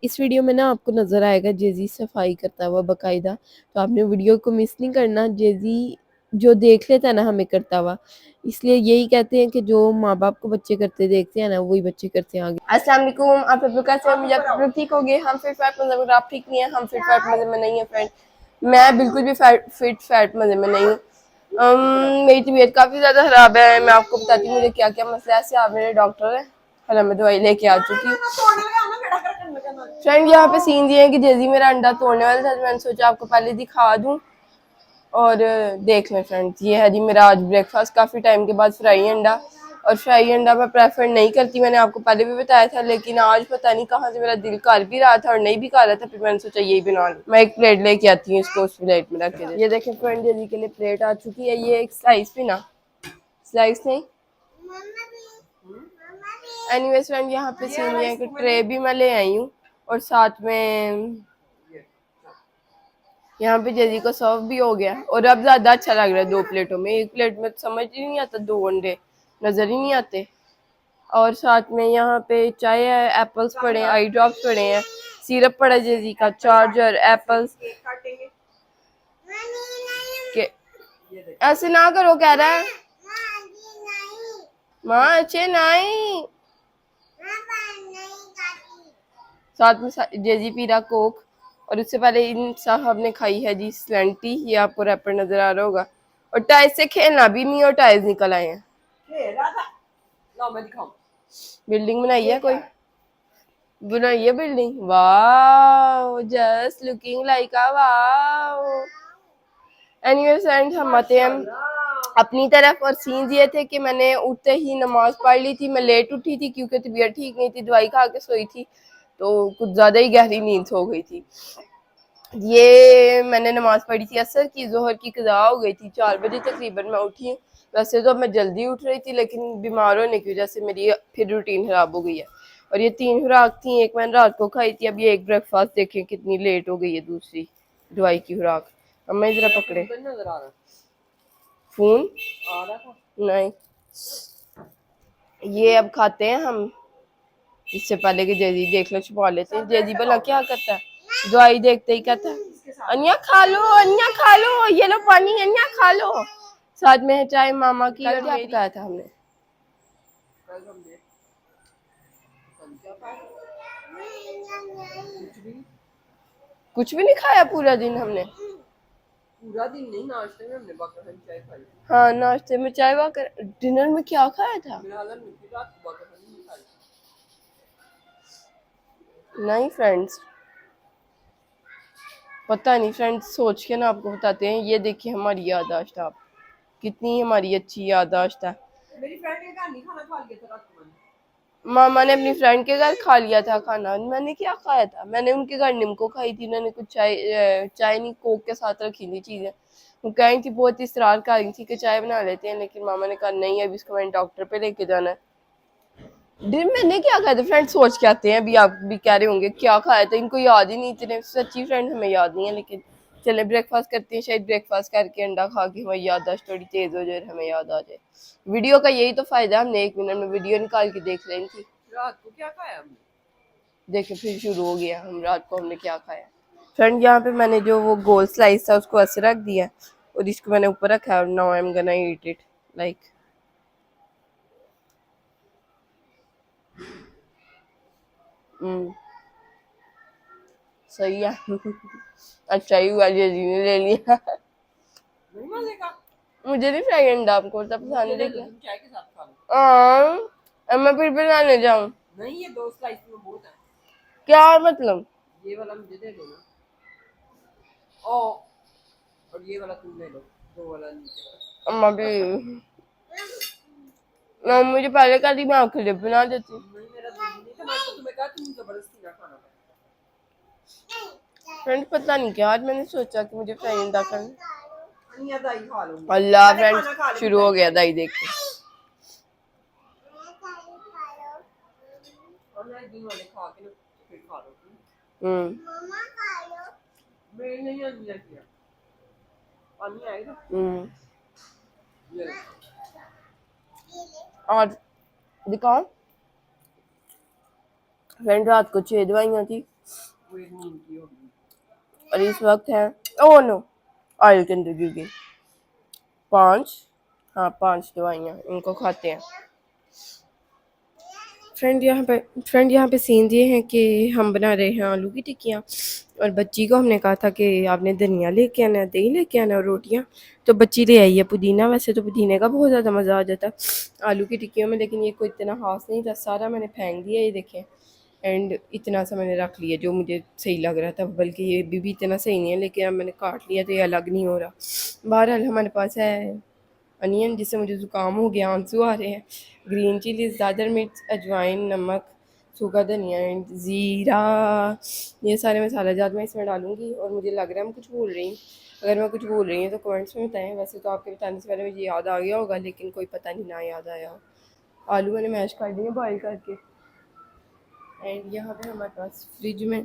इस वीडियो में ना आपको नज़र आएगा जेजी सफाई करता हुआ बाकायदा, तो आपने वीडियो को मिस नहीं करना। जेजी जो देख लेता है ना हमें करता हुआ, इसलिए यही कहते हैं कि जो माँ बाप को बच्चे करते देखते हैं ना वही बच्चे करते हैं आगे। अस्सलाम वालेकुम, आप सब लोग कैसे हैं? मुझे आप लोग ठीक हो गए? हम फिट फैट मजे में, आप ठीक नहीं है? हम फिट फैट मजे में नहीं है फ्रेंड, मैं बिल्कुल भी फिट फैट मजे में नहीं हूँ। मेरी तबीयत काफ़ी ज़्यादा ख़राब है। मैं आपको बताती हूँ मुझे क्या क्या मसला है। आप मेरे डॉक्टर है, कल मैं दवाई लेके आ चुकी हूँ। फ्रेंड यहाँ पे सीन ये है कि जेजी मेरा अंडा तोड़ने वाला था, तो मैंने सोचा आपको पहले दिखा दूँ और देख लें। फ्रेंड्स ये है जी मेरा आज ब्रेकफास्ट, काफ़ी टाइम के बाद फ्राई अंडा। और फ्राई अंडा मैं प्रेफर नहीं करती, मैंने आपको पहले भी बताया था, लेकिन आज पता नहीं कहाँ से मेरा दिल कर भी रहा था और नहीं भी कर रहा था, फिर मैंने सोचा यही बना लूँ। मैं एक प्लेट लेके आती हूँ, इसको उस प्लेट में रख के। ये देखें फ्रेंड, जेजी के लिए प्लेट आ चुकी है। ये एक स्लाइस भी ना, स्लाइस नहीं, एनीवेज फ्रेंड यहाँ पे सीन ये है कि ट्रे भी मैं ले आई हूँ और साथ में यहाँ पे जेजी को सर्व भी हो गया। और अब ज्यादा अच्छा लग रहा है दो प्लेटों में, एक प्लेट में समझ ही नहीं आता, दो अंडे नजर ही नहीं आते। और साथ में यहाँ पे चाय है, एप्पल्स पड़े हैं, आई ड्रॉप्स पड़े हैं, सिरप पड़ा है जेजी का, चार्जर, एप्पल्स के। ऐसे ना करो कह रहा है माँ, अच्छे नहीं। साथ में जेजी पी रहा कोक। और उससे पहले इन साहब ने खाई है जी स्लेंटी, ये आपको रैपर नजर आ रहा होगा। और टाइल्स से खेलना भी नहीं और टाइल्स निकल आए हैं। बिल्डिंग बनाई है कोई, बनाई है बिल्डिंग, वाह जस्ट लुकिंग लाइक अ वाह। एनीवे फ्रेंड्स हम आते हैं अपनी तरफ। और सीन ये थे कि मैंने उठते ही नमाज पढ़ ली थी। मैं लेट उठी थी क्योंकि तबीयत ठीक नहीं थी, दवाई खा के सोई थी, तो कुछ ज़्यादा ही गहरी नींद हो गई थी। ये मैंने नमाज पढ़ी थी असर की, जोहर की कज़ा हो गई थी, 4 बजे तकरीबन मैं उठी हूँ। वैसे तो मैं जल्दी उठ रही थी, लेकिन बीमार होने की वजह से मेरी फिर रूटीन ख़राब हो गई है। और ये 3 खुराक थी, एक मैंने रात को खाई थी, अब ये एक ब्रेकफास्ट देखें कितनी लेट हो गई है, दूसरी दवाई की खुराक। अब मैं जरा पकड़े फोन आ रहा था नहीं, ये अब खाते हैं हम। इससे पहले कि जेजी देख लो, छुपा लेते हैं। जेजी भला क्या करता है, दवाई देखते ही कहता है अन्या खा लो, अन्या खा लो, ये लो पानी, अन्या खा लो। साथ में है चाय मामा की। और क्या बताया था हमने, कुछ भी नहीं खाया पूरा दिन हमने, पूरा दिन नहीं, नाश्ते में हमने बाकर चाय खाई। हाँ नाश्ते में चाय बाकर, डिनर में क्या खाया था नहीं फ्रेंड्स, पता नहीं फ्रेंड्स, सोच के ना आपको बताते हैं। ये देखिए हमारी याददाश्त, आप कितनी हमारी अच्छी याददाश्त है। मेरी फ्रेंड के घर नहीं खाना खा लिया था रात को, मामा ने अपनी फ्रेंड के घर खा लिया था खाना। मैंने क्या खाया था, मैंने उनके घर निम्को खाई थी, उन्होंने कुछ चाय नहीं कोक के साथ रखी थी चीजें। वो कह रही थी, बहुत इसरार कर रही थी कि चाय बना लेते हैं, लेकिन मामा ने कहा नहीं, अभी इसको मैंने डॉक्टर पे लेके जाना है। दिन मैंने क्या खाया था फ्रेंड, सोच के आते हैं। अभी आप भी कह रहे होंगे क्या खाया था, इनको याद ही नहीं, इतने सच्ची फ्रेंड हमें याद नहीं है। लेकिन चले ब्रेकफास्ट करते हैं, शायद ब्रेकफास्ट करके अंडा खा के हमारी याददाश्त थोड़ी तेज हो जाए, हमें याद आ जाए। वीडियो का यही तो फायदा, हमने 1 मिनट में वीडियो निकाल के देख लेनी थी। रात को क्या खाया हमने, देखे फिर शुरू हो गया, हम रात को हमने क्या खाया। फ्रेंड यहाँ पे मैंने जो वो गोल स्लाइस था उसको ऐसे रख दिया और इसको मैंने ऊपर रखा है। और now I am gonna eat it like, सही है। अच्छा ही हुआ जी ने ले लिया। मुझे नहीं फ्राई अंडा, आपको तो पसंद है क्या? मैं फिर बनाने जाऊँ नहीं, ये 2 स्लाइस में बहुत है। क्या मतलब, ये वाला मुझे दे दो ना, और ये वाला तुम ले लो, 2 वाला नीचे। अम्मा भी मुझे पहले कहा थी, मैं आपके लिए बना देती। मेरा नहीं था, मैं तो तुम्हें कहा तुम जबरदस्ती ना खाना। फ्रेंड पता नहीं क्या, आज मैंने सोचा कि मुझे फ्राई अंडा करना। अल्लाह फ्रेंड शुरू हो गया दाई देख के। और दिखाओ फ्रेंड, रात को 6 दवाइयाँ थी, और इस वक्त है, ओह नो, ऑयल के अंदर गिर गई। 5, हाँ 5 दवाइयाँ, इनको खाते हैं। फ्रेंड यहाँ पे सीन ये हैं कि हम बना रहे हैं आलू की टिक्कियाँ, और बच्ची को हमने कहा था कि आपने धनिया लेके आना, दही लेके आना और रोटियाँ, तो बच्ची ले आई है पुदीना। वैसे तो पुदीने का बहुत ज़्यादा मज़ा आ जाता आलू की टिक्कियों में, लेकिन ये कोई इतना खास नहीं था, सारा मैंने फेंक दिया ये देखें। एंड इतना सा मैंने रख लिया जो मुझे सही लग रहा था, बल्कि ये भी इतना सही नहीं है, लेकिन अब मैंने काट लिया तो ये अलग नहीं हो रहा। बहरहाल हमारे पास है अनियन, जिससे मुझे ज़ुकाम हो गया, आंसू आ रहे हैं, ग्रीन चिली, दादर मिर्च, अजवाइन, नमक, सूखा धनिया एंड ज़ीरा, ये सारे मसाला जात मैं इसमें डालूंगी। और मुझे लग रहा है मैं कुछ भूल रही हूँ, अगर मैं कुछ भूल रही हूँ तो कमेंट्स में बताएं। वैसे तो आपके बताने से पहले मुझे याद आ गया होगा, लेकिन कोई पता नहीं ना याद आया हो। आलू मैंने मैश कर दिए बॉयल करके। एंड यहाँ पे हमारे पास फ्रिज में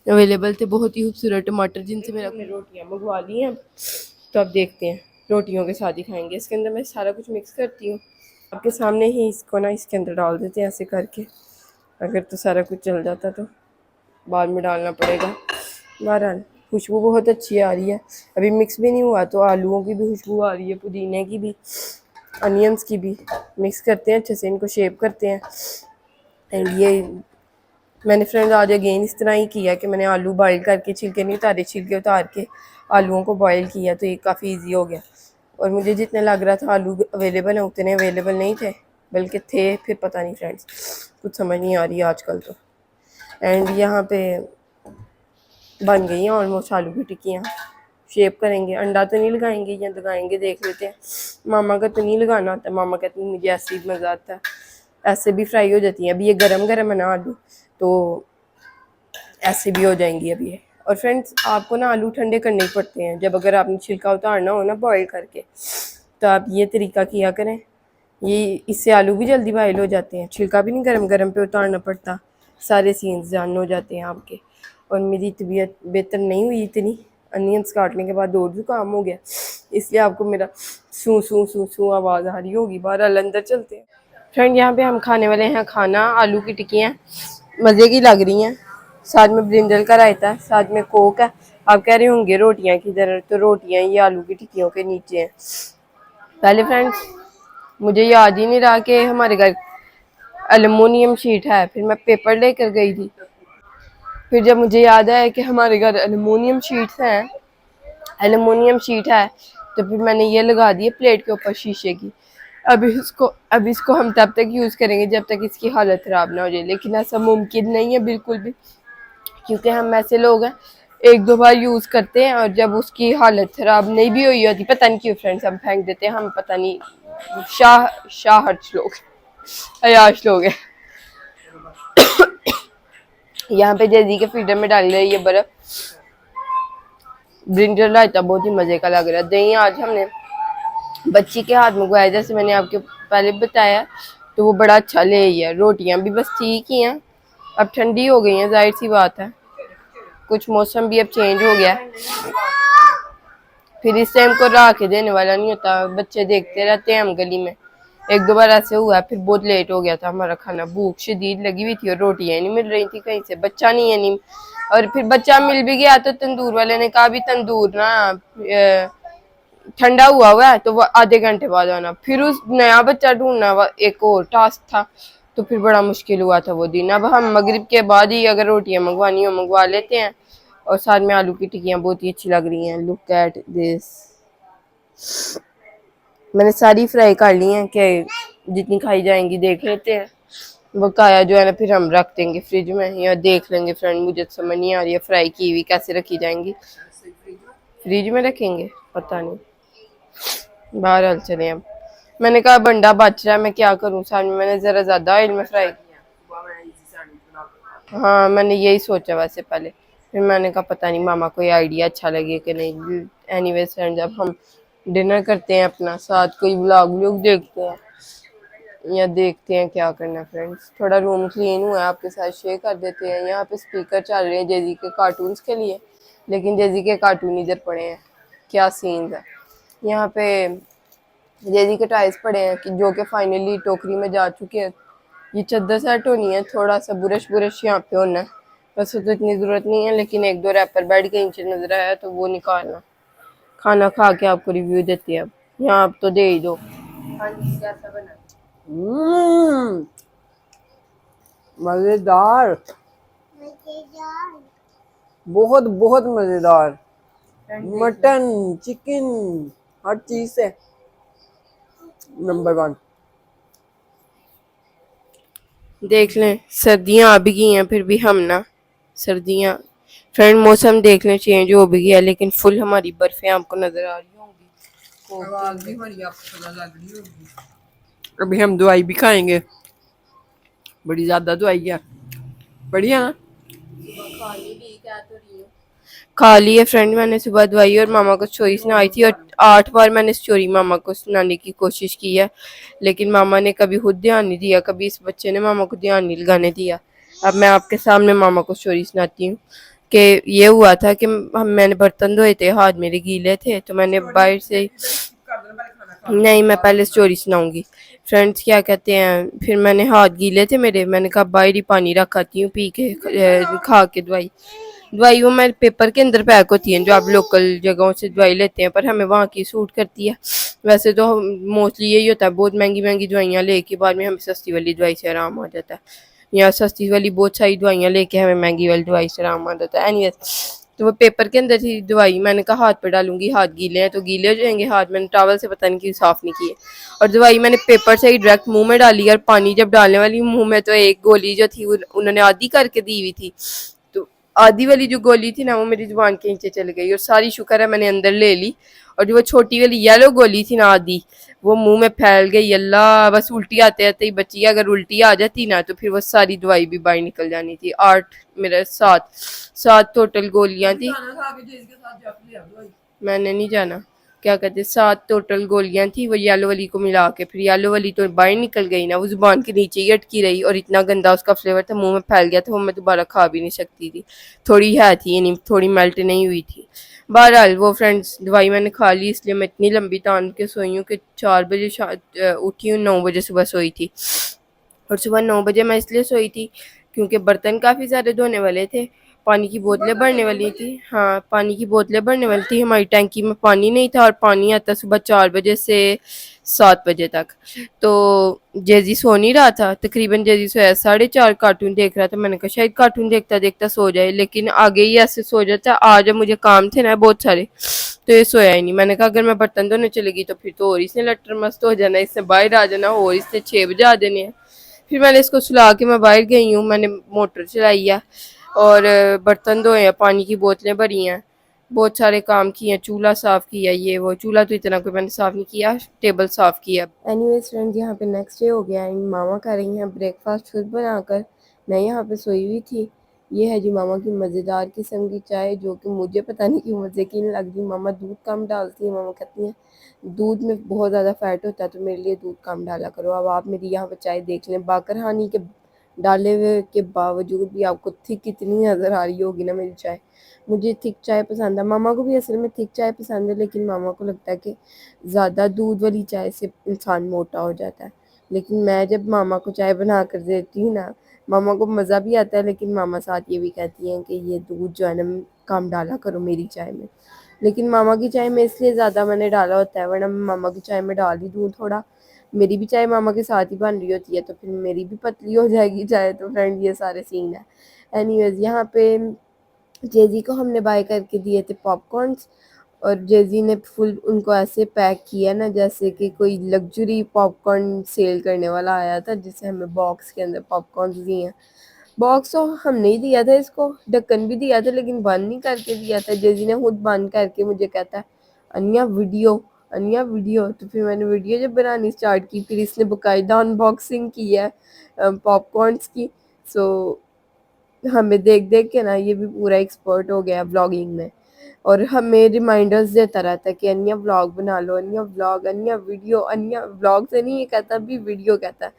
अवेलेबल थे बहुत ही खूबसूरत टमाटर, जिनसे मैंने अपनी रोटियाँ मंगवा ली हैं। तो अब देखते हैं, रोटियों के साथ ही खाएंगे। इसके अंदर मैं सारा कुछ मिक्स करती हूँ आपके सामने ही, इसको ना इसके अंदर डाल देते हैं ऐसे करके, अगर तो सारा कुछ चल जाता तो बाद में डालना पड़ेगा। बहरहाल खुशबू बहुत अच्छी आ रही है, अभी मिक्स भी नहीं हुआ तो आलूओं की भी खुशबू आ रही है, पुदीने की भी, अनियंस की भी। मिक्स करते हैं अच्छे से, इनको शेप करते हैं। एंड ये मैंने फ्रेंड आज अगेन इस तरह ही किया कि मैंने आलू बॉयल करके छिलके नहीं उतारे, छिलके उतार के आलूओं को बॉयल किया, तो ये काफ़ी इजी हो गया। और मुझे जितने लग रहा था आलू अवेलेबल हैं उतने अवेलेबल नहीं थे, बल्कि थे, फिर पता नहीं फ्रेंड्स, कुछ समझ नहीं आ रही आजकल तो। एंड यहाँ पे बन गई हैं ऑलमोस्ट आलू की टिक्कियाँ। शेप करेंगे, अंडा तो नहीं लगाएंगे या लगाएंगे देख लेते हैं। मामा का तो नहीं लगाना आता, मामा कहती मुझे ऐसे ही मज़ा आता है, ऐसे भी फ्राई हो जाती हैं। अभी ये गरम गरम है ना आलू, तो ऐसे भी हो जाएंगी अभी ये। और फ्रेंड्स आपको ना आलू ठंडे करने पड़ते हैं, जब अगर आपने छिलका उतारना हो ना बॉयल करके, तो आप ये तरीका किया करें, ये इससे आलू भी जल्दी बॉयल हो जाते हैं, छिलका भी नहीं गरम गरम पे उतारना पड़ता, सारे सीन्स जान हो जाते हैं आपके। और मेरी तबीयत बेहतर नहीं हुई इतनी, अनियंस काटने के बाद और जुकाम हो गया, इसलिए आपको मेरा सू सू सू सू आवाज़ आ रही होगी। बहरहाल अंदर चलते हैं। फ्रेंड यहाँ पे हम खाने वाले हैं खाना, आलू की टिक्कियाँ मज़े की लग रही हैं, साथ में ब्रिंजल का रायता है, साथ में कोक है। आप कह रहे होंगे रोटियां किधर, तो रोटियां ये आलू की टिक्कियों के नीचे हैं। पहले फ्रेंड्स मुझे याद ही नहीं रहा कि हमारे घर एलुमिनियम शीट है, फिर मैं पेपर लेकर गई थी, फिर जब मुझे याद आया कि हमारे घर एलुमिनियम शीट्स हैं, एलुमिनियम शीट है, तो फिर मैंने ये लगा दिए प्लेट के ऊपर शीशे की। अब इसको हम तब तक यूज़ करेंगे जब तक इसकी हालत ख़राब ना हो जाए, लेकिन ऐसा मुमकिन नहीं है बिल्कुल भी, क्योंकि हम ऐसे लोग हैं एक दो बार यूज़ करते हैं और जब उसकी हालत ख़राब नहीं भी हुई होती, पता नहीं क्यों फ्रेंड्स हम फेंक देते हैं, हम पता नहीं शाहर्च लोग, अयाश लोग हैं। यहाँ पे जैजी के फीडर में डाल रही है बर्फ़, ब्रिंजल रायता बहुत ही मज़े का लग रहा है। दही आज हमने बच्ची के हाथ मंगवाया, जैसे मैंने आपके पहले बताया, तो वो बड़ा अच्छा ले आई है। रोटियाँ भी बस ठीक ही हैं, अब ठंडी हो गई हैं, जाहिर सी बात है, कुछ मौसम भी अब चेंज हो गया, फिर इस टाइम को रहा के देने वाला नहीं होता, बच्चे देखते रहते हैं हम गली में। एक दो बार ऐसे हुआ, फिर बहुत लेट हो गया था हमारा खाना, भूख शदीद लगी हुई थी और रोटियां नहीं मिल रही थी कहीं से, बच्चा नहीं है नहीं, और फिर बच्चा मिल भी गया तो तंदूर वाले ने कहा भी तंदूर ना ठंडा हुआ है तो वो आधे घंटे बाद आना, फिर उस नया बच्चा ढूंढना एक और टास्क था, तो फिर बड़ा मुश्किल हुआ था वो दिन। अब हम मगरिब के बाद ही अगर रोटियां मंगवानी हो मंगवा लेते हैं। और साथ में आलू की टिक्कियाँ बहुत ही अच्छी लग रही हैं, लुक एट दिस। मैंने सारी फ्राई कर ली हैं कि जितनी खाई जाएंगी देख लेते हैं, बकाया जो है ना फिर हम रख देंगे फ्रिज में या देख लेंगे। फ्रेंड मुझे समझ नहीं आ रही है फ्राई की हुई कैसे रखी जाएंगी, फ्रिज में रखेंगे पता नहीं, बहरहाल चले। अब मैंने कहा बंडा बच रहा है मैं क्या करूँ, साथ में मैंने ज़रा ज़्यादा ऑयल में फ्राई, हाँ मैंने यही सोचा वैसे पहले, फिर मैंने कहा पता नहीं मामा को ये आइडिया अच्छा लगे कि नहीं। एनीवे फ्रेंड जब हम डिनर करते हैं अपना, साथ कोई व्लॉग देखते हैं या देखते हैं क्या करना है। फ्रेंड्स थोड़ा रूम क्लीन हुआ है, आपके साथ शेयर कर देते हैं। यहाँ पे स्पीकर चल रहे हैं जेजी के कार्टून्स के लिए, लेकिन जेजी के कार्टून इधर पड़े हैं, क्या सीन है। यहाँ पे जेजी के टाइल्स पड़े हैं कि जो कि फाइनली टोकरी में जा चुके हैं। ये चद्दर सेट होनी है, थोड़ा सा बुरश बुरश यहाँ पे होना है, वैसे तो इतनी ज़रूरत नहीं है, लेकिन एक दो रैपर बेड के नीचे नज़र आया तो वो निकालना। खाना खा के आपको रिव्यू देती है अब। यहाँ आप तो दे ही दो। हाँ जी, कैसा बना? मजेदार, बहुत बहुत मजेदार। मटन, चिकन, हर चीज से नंबर 1। देख लें, सर्दियाँ आ भी गई हैं, फिर भी हम ना सर्दियाँ फ्रेंड मौसम देख लें चेंज हो भी गया, लेकिन फुल हमारी बर्फें आपको नजर आ रही होंगी। आवाज भी हमारी आपको पता लग रही होगी। अभी हम दवाई भी खाएंगे, बड़ी ज्यादा दवाई है, बढ़िया ना। खा ली है फ्रेंड मैंने सुबह दवाई, और मामा को स्टोरी सुनाई थी, और 8 बार मैंने स्टोरी मामा को सुनाने की कोशिश की है, लेकिन मामा ने कभी खुद ध्यान नहीं दिया, कभी इस बच्चे ने मामा को ध्यान नहीं लगाने दिया। अब मैं आपके सामने मामा को स्टोरी सुनाती हूँ कि ये हुआ था कि मैंने बर्तन धोए थे, हाथ मेरे गीले थे, तो मैंने बाहर से, नहीं मैं पहले स्टोरी सुनाऊंगी। फ्रेंड्स क्या कहते हैं, फिर मैंने हाथ गीले थे मेरे, मैंने कहा बाहर ही पानी रख आती हूँ पी के खा के दवाई। दवाई वो मेरे पेपर के अंदर पैक होती है, जो आप लोकल जगहों से दवाई लेते हैं, पर हमें वहाँ की सूट करती है। वैसे तो मोस्टली यही होता है, बहुत महंगी महंगी दवाइयाँ लेके बाद में हमें सस्ती वाली दवाई से आराम आ जाता है, या सस्ती वाली बहुत सारी दवाइयाँ लेके हमें महंगी वाली दवाई से आराम आ जाता है। एनीवेज, तो वो पेपर के अंदर थी दवाई, मैंने कहा हाथ पे डालूंगी, हाथ गीले हैं तो गीले हो जाएंगे हाथ, मैंने टॉवल से पता नहीं क्यों साफ नहीं किए, और दवाई मैंने पेपर से ही डायरेक्ट मुंह में डाली, और पानी जब डालने वाली मुंह में तो एक गोली जो थी उन्होंने आधी करके दी हुई थी, तो आधी वाली जो गोली थी ना वो मेरी जुबान के नीचे चल गई, और सारी शुक्र है मैंने अंदर ले ली, और जो वो छोटी वाली येलो गोली थी ना आधी, वो मुंह में फैल गई। अल्लाह, बस उल्टी आते आते ही बची, अगर उल्टी आ जाती ना तो फिर वो सारी दवाई भी बाहर निकल जानी थी। 8 मेरा 7 टोटल गोलियां थी। मैंने नहीं जाना, क्या कहते, 7 टोटल गोलियां थी, वो येलो वाली को मिला के, फिर येलो वाली तो बाहर निकल गई ना, वो जुबान के नीचे ही अटकी रही, और इतना गंदा उसका फ्लेवर था, मुंह में फैल गया था, वो मैं दोबारा खा भी नहीं सकती थी। थोड़ी है थी, यानी थोड़ी मेल्ट नहीं हुई थी। बहरहाल वो फ्रेंड्स दवाई मैंने खा ली, इसलिए मैं इतनी लंबी तान के सोई हूँ कि 4 बजे उठी हूँ, 9 बजे सुबह सोई थी। और सुबह 9 बजे मैं इसलिए सोई थी क्योंकि बर्तन काफ़ी सारे धोने वाले थे, पानी की बोतलें भरने वाली थी। हाँ, पानी की बोतलें भरने वाली थी, हमारी टैंकी में पानी नहीं था, और पानी आता सुबह 4 बजे से 7 बजे तक। तो जेजी सो नहीं रहा था, तकरीबन जेजी सोया 4:30, कार्टून देख रहा था, मैंने कहा शायद कार्टून देखता देखता सो जाए, लेकिन आगे ही ऐसे सो जाता। आज मुझे काम थे ना बहुत सारे, तो ये सोया ही नहीं। मैंने कहा अगर मैं बर्तन धोने चलेगी तो फिर तो और इसने लट्टर मस्त हो जाना, इसने बाहर आ जाना, और इसने 6 बजे आ जाने हैं। फिर मैंने इसको सुला के मैं बाहर गई हूँ, मैंने मोटर चलाई है, और बर्तन धोए हैं, पानी की बोतलें भरी हैं, बहुत सारे काम किए हैं, चूल्हा साफ़ किया, ये वो, चूल्हा तो इतना कोई मैंने साफ़ नहीं किया, टेबल साफ़ किया। एनीवेज फ्रेंड, यहाँ पे नेक्स्ट डे हो गया है, मामा कर रही हैं ब्रेकफास्ट खुद बनाकर, मैं यहाँ पे सोई हुई थी। ये है जी मामा की मज़ेदार किस्म की चाय, जो कि मुझे पता नहीं क्यों मज़े की नहीं लगती। मामा दूध कम डालती हैं, मामा कहती हैं दूध में बहुत ज़्यादा फैट होता है, तो मेरे लिए दूध कम डाला करो। अब आप मेरी यहाँ पर चाय देख लें, बाकर हानी के डाले हुए के बावजूद भी आपको थिक कितनी नज़र आ रही होगी ना मेरी चाय। मुझे थिक चाय पसंद है, मामा को भी असल में थिक चाय पसंद है, लेकिन मामा को लगता है कि ज़्यादा दूध वाली चाय से इंसान मोटा हो जाता है। लेकिन मैं जब मामा को चाय बना कर देती हूँ ना, मामा को मज़ा भी आता है, लेकिन मामा साथ ये भी कहती हैं कि ये दूध जो है ना कम डाला करो मेरी चाय में। लेकिन मामा की चाय में इसलिए ज़्यादा मैंने डाला होता है, वरना मैं मामा की चाय में डाल ही दूँ थोड़ा, मेरी भी चाय मामा के साथ ही बन रही होती है, तो फिर मेरी भी पतली हो जाएगी चाय। तो फ्रेंड ये सारे सीन है। एनीवेज, यहाँ पे जेजी को हमने बाय करके दिए थे पॉपकॉर्न्स, और जेजी ने फुल उनको ऐसे पैक किया ना जैसे कि कोई लग्जरी पॉपकॉर्न सेल करने वाला आया था, जिसे हमें बॉक्स के अंदर पॉपकॉर्न्स दिए हैं। बॉक्स तो हमने ही दिया था इसको, ढक्कन भी दिया था, लेकिन बंद नहीं करके दिया था। जेजी ने खुद बंद करके मुझे कहता है अनिया वीडियो, अनिया वीडियो। तो फिर मैंने वीडियो जब बनानी स्टार्ट की, फिर इसने बाकायदा अनबॉक्सिंग की है पॉपकॉर्न्स की। सो हमें देख देख के ना ये भी पूरा एक्सपर्ट हो गया व्लॉगिंग में, और हमें रिमाइंडर्स देता रहता है कि अन्या व्लॉग बना लो, अन्या व्लॉग, अन्या वीडियो, अन्या व्लॉग से नहीं ये कहता, भी वीडियो कहता है।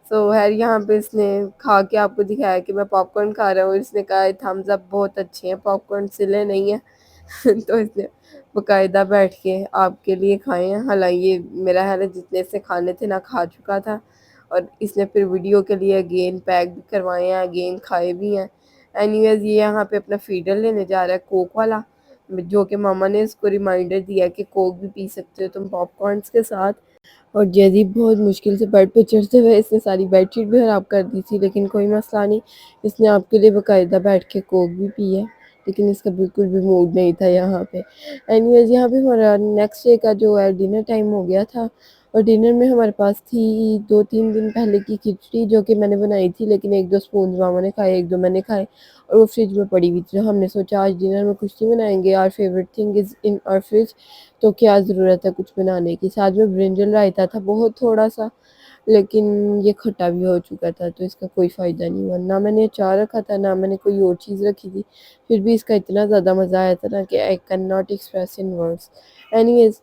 सो है, यहाँ पे इसने खा के आपको दिखाया कि मैं पॉपकॉर्न खा रहा हूँ, इसने कहा थम्स अप बहुत अच्छे हैं, पॉपकॉर्न सिले नहीं है। तो इसने बाकायदा बैठ के आपके लिए खाए हैं। हालांकि ये मेरा ख्याल है जितने से खाने थे ना खा चुका था, और इसने फिर वीडियो के लिए अगेन पैक भी करवाए हैं, अगेन खाए भी हैं। एनीवेज ये यहाँ पे अपना फीडर लेने जा रहा है कोक वाला, जो कि मामा ने इसको रिमाइंडर दिया कि कोक भी पी सकते हो तुम पॉपकॉर्न्स के साथ। और जैदी बहुत मुश्किल से बेड पे चढ़ते हुए इसने सारी बेडशीट भी ख़राब कर दी थी, लेकिन कोई मसला नहीं, इसने आपके लिए बाकायदा बैठ के कोक भी पी है, लेकिन इसका बिल्कुल भी मूड नहीं था यहाँ पे। एनीवेज यहाँ पे हमारा नेक्स्ट डे का जो है डिनर टाइम हो गया था, और डिनर में हमारे पास थी 2-3 दिन पहले की खिचड़ी जो कि मैंने बनाई थी, लेकिन 1-2 स्पून मामा ने खाए, 1-2 मैंने खाए, और वो फ्रिज में पड़ी हुई थी। तो हमने सोचा आज डिनर में कुछ नहीं बनाएंगे, our favourite thing is in our fridge, तो क्या ज़रूरत है कुछ बनाने की। साथ में ब्रिंजल रायता था बहुत थोड़ा सा, लेकिन ये खट्टा भी हो चुका था तो इसका कोई फ़ायदा नहीं हुआ। ना मैंने अचार रखा था, ना मैंने कोई और चीज़ रखी थी, फिर भी इसका इतना ज़्यादा मज़ा आया था ना कि I can not express in words. Anyways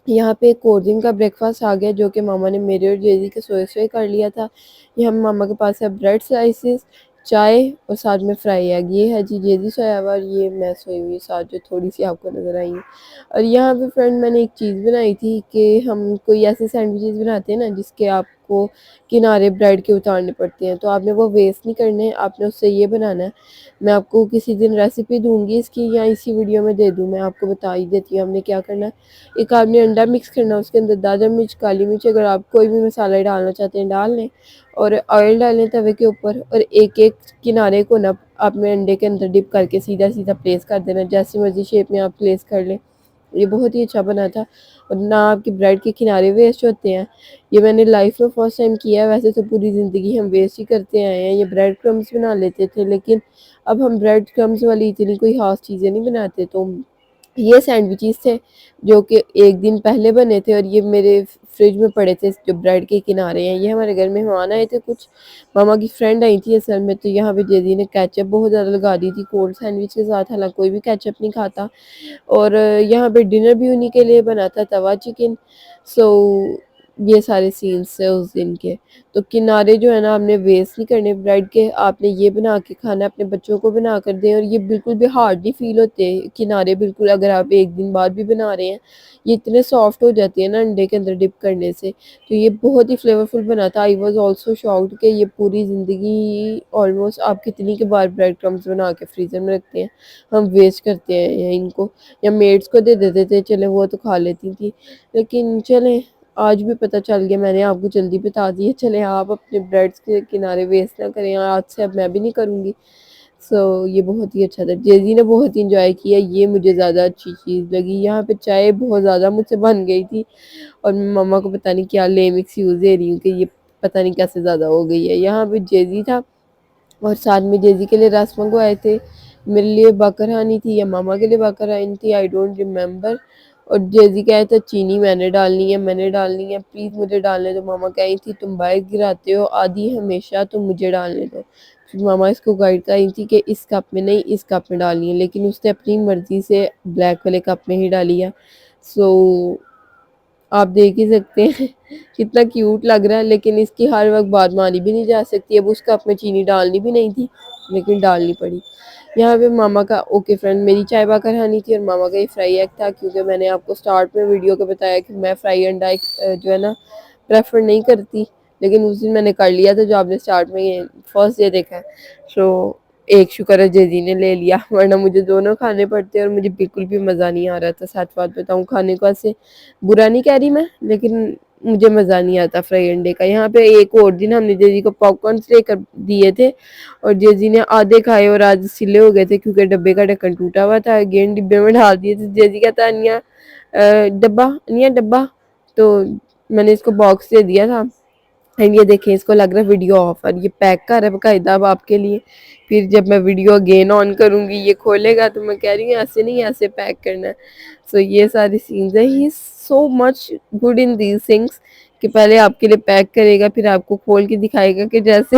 यहाँ पे कोल्ड ड्रिंक का ब्रेकफास्ट आ गया, जो कि मामा ने मेरे और जेजी के सोए सोए कर लिया था। ये हम मामा के पास है ब्रेड स्लाइसेस, चाय और साथ में फ्राई एग। ये है जी जेजी सोया हुआ, और ये मैं सोई हुई साथ, जो थोड़ी सी आपको नज़र आई है। और यहाँ पे फ्रेंड मैंने एक चीज़ बनाई थी कि हम कोई ऐसे सैंडविचेस बनाते हैं ना जिसके आपको किनारे ब्रेड के उतारने पड़ते हैं, तो आपने वो वेस्ट नहीं करने, आपने उससे ये बनाना है। मैं आपको किसी दिन रेसिपी दूंगी इसकी, या इसी वीडियो में दे दूँ, मैं आपको बता ही देती हूँ हमने क्या करना है। एक आपने अंडा मिक्स करना है, उसके अंदर दादा मिर्च, काली मिर्च, अगर आप कोई भी मसाला डालना चाहते हैं डाल लें, और ऑयल डालें तवे के ऊपर, और एक एक किनारे को ना आपने अंडे के अंदर डिप करके सीधा सीधा प्लेस कर देना, जैसी मर्जी शेप में आप प्लेस कर लें। ये बहुत ही अच्छा बना था, और ना आपकी ब्रेड के किनारे वेस्ट होते हैं। ये मैंने लाइफ में फर्स्ट टाइम किया है, वैसे तो पूरी ज़िंदगी हम वेस्ट ही करते आए हैं। ये ब्रेड क्रम्स बना लेते थे, लेकिन अब हम ब्रेड क्रम्स वाली इतनी कोई ख़ास चीज़ें नहीं बनाते। तो ये सैंडविचेस थे जो कि एक दिन पहले बने थे, और ये मेरे फ्रिज में पड़े थे जो ब्रेड के किनारे हैं। ये हमारे घर में मेहमान आए थे, कुछ मामा की फ्रेंड आई थी असल में, तो यहाँ पे जेदी ने केचप बहुत ज़्यादा लगा दी थी कोल्ड सैंडविच के साथ, हालांकि कोई भी केचप नहीं खाता। और यहाँ पे डिनर भी उन्हीं के लिए बना था, तवा चिकन। सो ये सारे सीन्स थे उस दिन के। तो किनारे जो है ना आपने वेस्ट नहीं करने ब्रेड के, आपने ये बना के खाना, अपने बच्चों को बना कर दें, और ये बिल्कुल भी हार्ड नहीं फील होते किनारे, बिल्कुल अगर आप एक दिन बाद भी बना रहे हैं, ये इतने सॉफ्ट हो जाते हैं ना अंडे के अंदर डिप करने से। तो ये बहुत ही फ्लेवरफुल बना था। आई वॉज ऑल्सो शॉक्ड कि ये पूरी ज़िंदगी ऑलमोस्ट आप कितनी के बार ब्रेड क्रम्स बना के फ्रीज़र में रखते हैं, हम वेस्ट करते हैं इनको, या मेड्स को दे देते थे, चले वो तो खा लेती थी। लेकिन चलें, आज भी पता चल गया, मैंने आपको जल्दी बता दिया। चले आप अपने ब्रेड्स के किनारे वेस्ट ना करें, आज से अब मैं भी नहीं करूँगी। सो ये बहुत ही अच्छा था, जेजी ने बहुत ही इंजॉय किया, ये मुझे ज़्यादा अच्छी चीज़ लगी। यहाँ पे चाय बहुत ज़्यादा मुझसे बन गई थी, और मैं मम्मा को पता नहीं क्या ले मिक्स यूज़ दे रही हूँ कि ये पता नहीं कैसे ज़्यादा हो गई है। यहाँ पे जेजी था, और साथ में जेजी के लिए रस मंगवाए थे, मेरे लिए बकरहानी थी या मामा के लिए बकरहानी थी, आई डोंट रिमेंबर। और जेजी कहा था चीनी मैंने डालनी है, प्लीज़ मुझे डालने दो। मामा कही थी तुम बाइक गिराते हो आधी हमेशा, तो मुझे डालने दो। फिर मामा इसको गाइड करी थी कि इस कप में नहीं, इस कप में डालनी है, लेकिन उसने अपनी मर्ज़ी से ब्लैक वाले कप में ही डाली है। सो आप देख ही सकते हैं कितना क्यूट लग रहा है, लेकिन इसकी हर वक्त बात मानी भी नहीं जा सकती। अब उस कप में चीनी डालनी भी नहीं थी, लेकिन डालनी पड़ी। यहाँ पे मामा का ओके फ्रेंड, मेरी चाय बकरहानी थी, और मामा का ये फ्राई एग था, क्योंकि मैंने आपको स्टार्ट में वीडियो को बताया कि मैं फ्राई अंडा जो है ना प्रेफर नहीं करती, लेकिन उस दिन मैंने कर लिया था, जो आपने स्टार्ट में ये फर्स्ट डे देखा है। सो एक शुक्र है जेजी ने ले लिया, वरना मुझे दोनों खाने पड़ते, और मुझे बिल्कुल भी मज़ा नहीं आ रहा था। सच बात बताऊँ, खाने को ऐसे बुरा नहीं कह रही मैं, लेकिन मुझे मज़ा नहीं आता फ्राई अंडे का। यहाँ पे एक और दिन हमने जेजी को पॉपकॉर्न्स लेकर दिए थे, और जेजी ने आधे खाए और आधे सिले हो गए थे, क्योंकि डब्बे का ढक्कन टूटा हुआ था। अगेन डिब्बे में डाल दिए थे। जेजी कहता अनिया डब्बा, अनिया डब्बा, तो मैंने इसको बॉक्स दे दिया था। एंड ये देखें, इसको लग रहा है वीडियो ऑफ, और ये पैक कर रहा है बाकायदा अब आपके लिए। फिर जब मैं वीडियो अगेन ऑन करूँगी ये खोलेगा, तो मैं कह रही हूँ ऐसे नहीं, ऐसे पैक करना है। सो ये सारी सीन्स है, he is so much good in these things, कि पहले आपके लिए पैक करेगा, फिर आपको खोल के दिखाएगा कि जैसे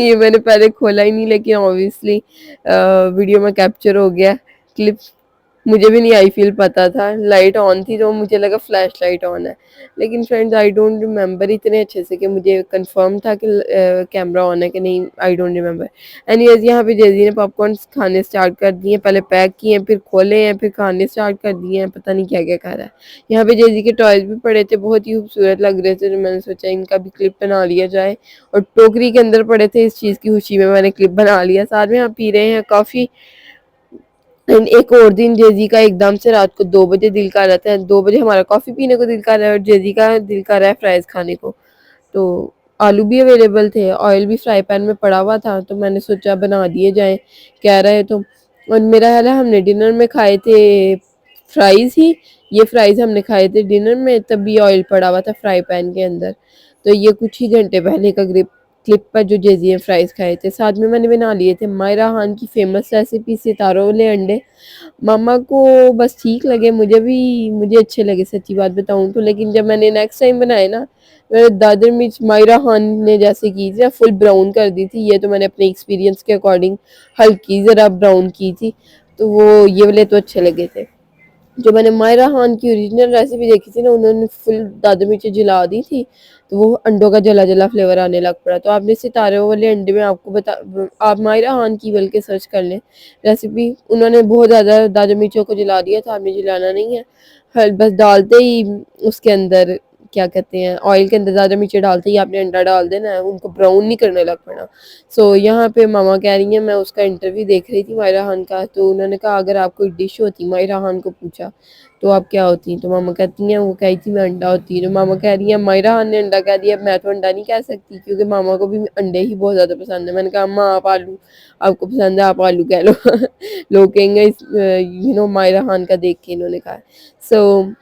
ये मैंने पहले खोला ही नहीं, लेकिन ऑब्वियसली वीडियो में कैप्चर हो गया क्लिप। मुझे भी नहीं आई फ़ील पता था, लाइट ऑन थी तो मुझे लगा फ्लैश लाइट ऑन है। लेकिन फ्रेंड्स आई डोंट रिमेंबर इतने अच्छे से कि मुझे कंफर्म था कि कैमरा ऑन है कि नहीं, आई डोंट रिमेंबर। एनीवेज़ यहाँ पे जेज़ी ने पॉपकॉर्न्स खाने स्टार्ट कर दिए, पहले पैक किए हैं, फिर खोले हैं, फिर खाने स्टार्ट कर दिए हैं, पता नहीं क्या-क्या खा रहा है। यहाँ पे जेज़ी के टॉयज़ भी पड़े थे, बहुत ही खूबसूरत लग रहे थे, तो मैंने सोचा इनका भी क्लिप बना लिया जाए, और टोकरी के अंदर पड़े थे, इस चीज़ की खुशी में मैंने क्लिप बना लिया। साथ में हम पी रहे हैं कॉफ़ी। एंड एक और दिन जेज़ी का एकदम से रात को 2 बजे दिल कर रहा था, 2 बजे हमारा कॉफ़ी पीने को दिल कर रहा है और जेज़ी का दिल कर रहा है फ्राइज़ खाने को। तो आलू भी अवेलेबल थे, ऑयल भी फ्राई पैन में पड़ा हुआ था, तो मैंने सोचा बना दिए जाएँ, कह रहे तो। और मेरा ख़्याल है हमने डिनर में खाए थे फ्राइज़ ही, ये फ्राइज़ हमने खाए थे डिनर में, तभी ऑयल पड़ा हुआ था फ्राई पैन के अंदर। तो ये कुछ ही घंटे पहले का क्लिप पर जो जेज़ी ने फ्राइज़ खाए थे। साथ में मैंने बना लिए थे मायरा खान की फ़ेमस रेसिपी सितारों वाले अंडे। मम्मा को बस ठीक लगे, मुझे अच्छे लगे सच्ची बात बताऊँ तो। लेकिन जब मैंने नेक्स्ट टाइम बनाए ना, मेरे दादर मिर्च मायरा खान ने जैसे की थी ना, फुल ब्राउन कर दी थी। ये तो मैंने अपने एक्सपीरियंस के अकॉर्डिंग हल्की ज़रा ब्राउन की थी, तो वो ये वाले तो अच्छे लगे थे। जो मैंने मायरा खान की ओरिजिनल रेसिपी देखी थी ना, उन्होंने फुल दादर मिर्चें जला दी थी, तो वो अंडों का जला-जला फ्लेवर आने लग पड़ा। तो आपने सितारे वाले अंडे में आपको आप मायरा खान की बल्कि सर्च कर लें रेसिपी, उन्होंने बहुत ज़्यादा दादर मिर्चों को जला दिया था, आपने जलाना नहीं है। हल बस डालते ही उसके अंदर क्या कहते हैं, ऑयल के अंदर ज़्यादा मिर्ची डालते ही आपने अंडा डाल देना है, उनको ब्राउन नहीं करने लग पड़ना। सो यहाँ पे मामा कह रही हैं, मैं उसका इंटरव्यू देख रही थी मायरा खान का, तो उन्होंने कहा अगर आप कोई डिश होती, मायरा खान को पूछा, तो आप क्या होती? तो मामा कहती हैं, वो कही थी मैं अंडा होती। तो मामा कह रही हैं मायरा खान ने अंडा कह दिया, मैं तो अंडा नहीं कह सकती क्योंकि मामा को भी अंडे ही बहुत ज़्यादा पसंद है। मैंने कहा अम्मा आप आलू, आपको पसंद है आप आलू कह लो। लोग कहेंगे मायरा खान का देख के इन्होंने कहा। सो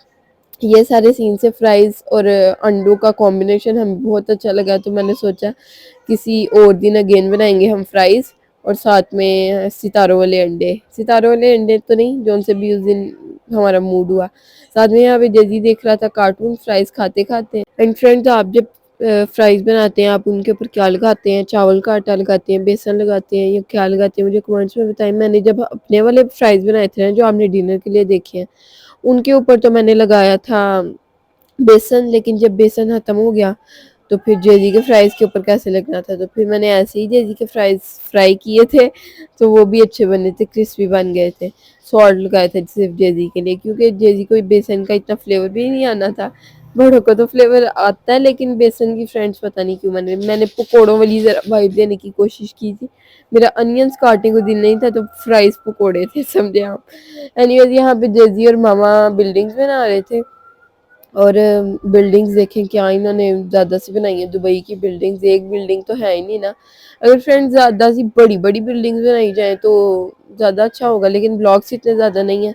ये सारे सीन से फ्राइज़ और अंडों का कॉम्बिनेशन हमें बहुत अच्छा लगा, तो मैंने सोचा किसी और दिन अगेन बनाएँगे हम फ्राइज़, और साथ में सितारों वाले अंडे। सितारों वाले अंडे तो नहीं, जौन से भी उस दिन हमारा मूड हुआ। साथ में यहाँ पे जज़ी देख रहा था कार्टून फ्राइज़ खाते-खाते। एंड फ्रेंड्स आप जब फ्राइज़ बनाते हैं, आप उनके ऊपर क्या लगाते हैं? चावल का आटा लगाते हैं, बेसन लगाते हैं या क्या लगाते हैं? मुझे कमेंट्स में बताएँ। मैंने जब अपने वाले फ्राइज़ बनाए थे ना, जो आपने डिनर के लिए देखे हैं, उनके ऊपर तो मैंने लगाया था बेसन, लेकिन जब बेसन ख़त्म हो गया, तो फिर जेज़ी के फ्राइज़ के ऊपर कैसे लगना था, तो फिर मैंने ऐसे ही जेज़ी के फ्राइज़ फ्राई किए थे, तो वो भी अच्छे बने थे, क्रिस्पी बन गए थे। सॉल्ट लगाए थे सिर्फ़ जेज़ी के लिए, क्योंकि जेज़ी को बेसन का इतना फ्लेवर भी नहीं आना था। बड़ों को तो फ्लेवर आता है, लेकिन बेसन की फ्रेंड्स पता नहीं क्यों मैंने पकौड़ों वाली ज़रा वाइब देने की कोशिश की थी। मेरा अनियंस काटने को दिल नहीं था, तो फ्राइज़ पकौड़े थे समझे आप। एनीवेज़ यहाँ पे जेज़ी और मामा बिल्डिंग्स बना रहे थे, और बिल्डिंग्स देखें क्या इन्होंने ज़्यादा सी बनाई है, दुबई की बिल्डिंग्स, एक बिल्डिंग तो है ही नहीं ना। अगर फ्रेंड्स ज़्यादा सी बड़ी-बड़ी बिल्डिंग्स बनाई जाएँ तो ज़्यादा अच्छा होगा, लेकिन ब्लॉक्स इतने ज़्यादा नहीं है।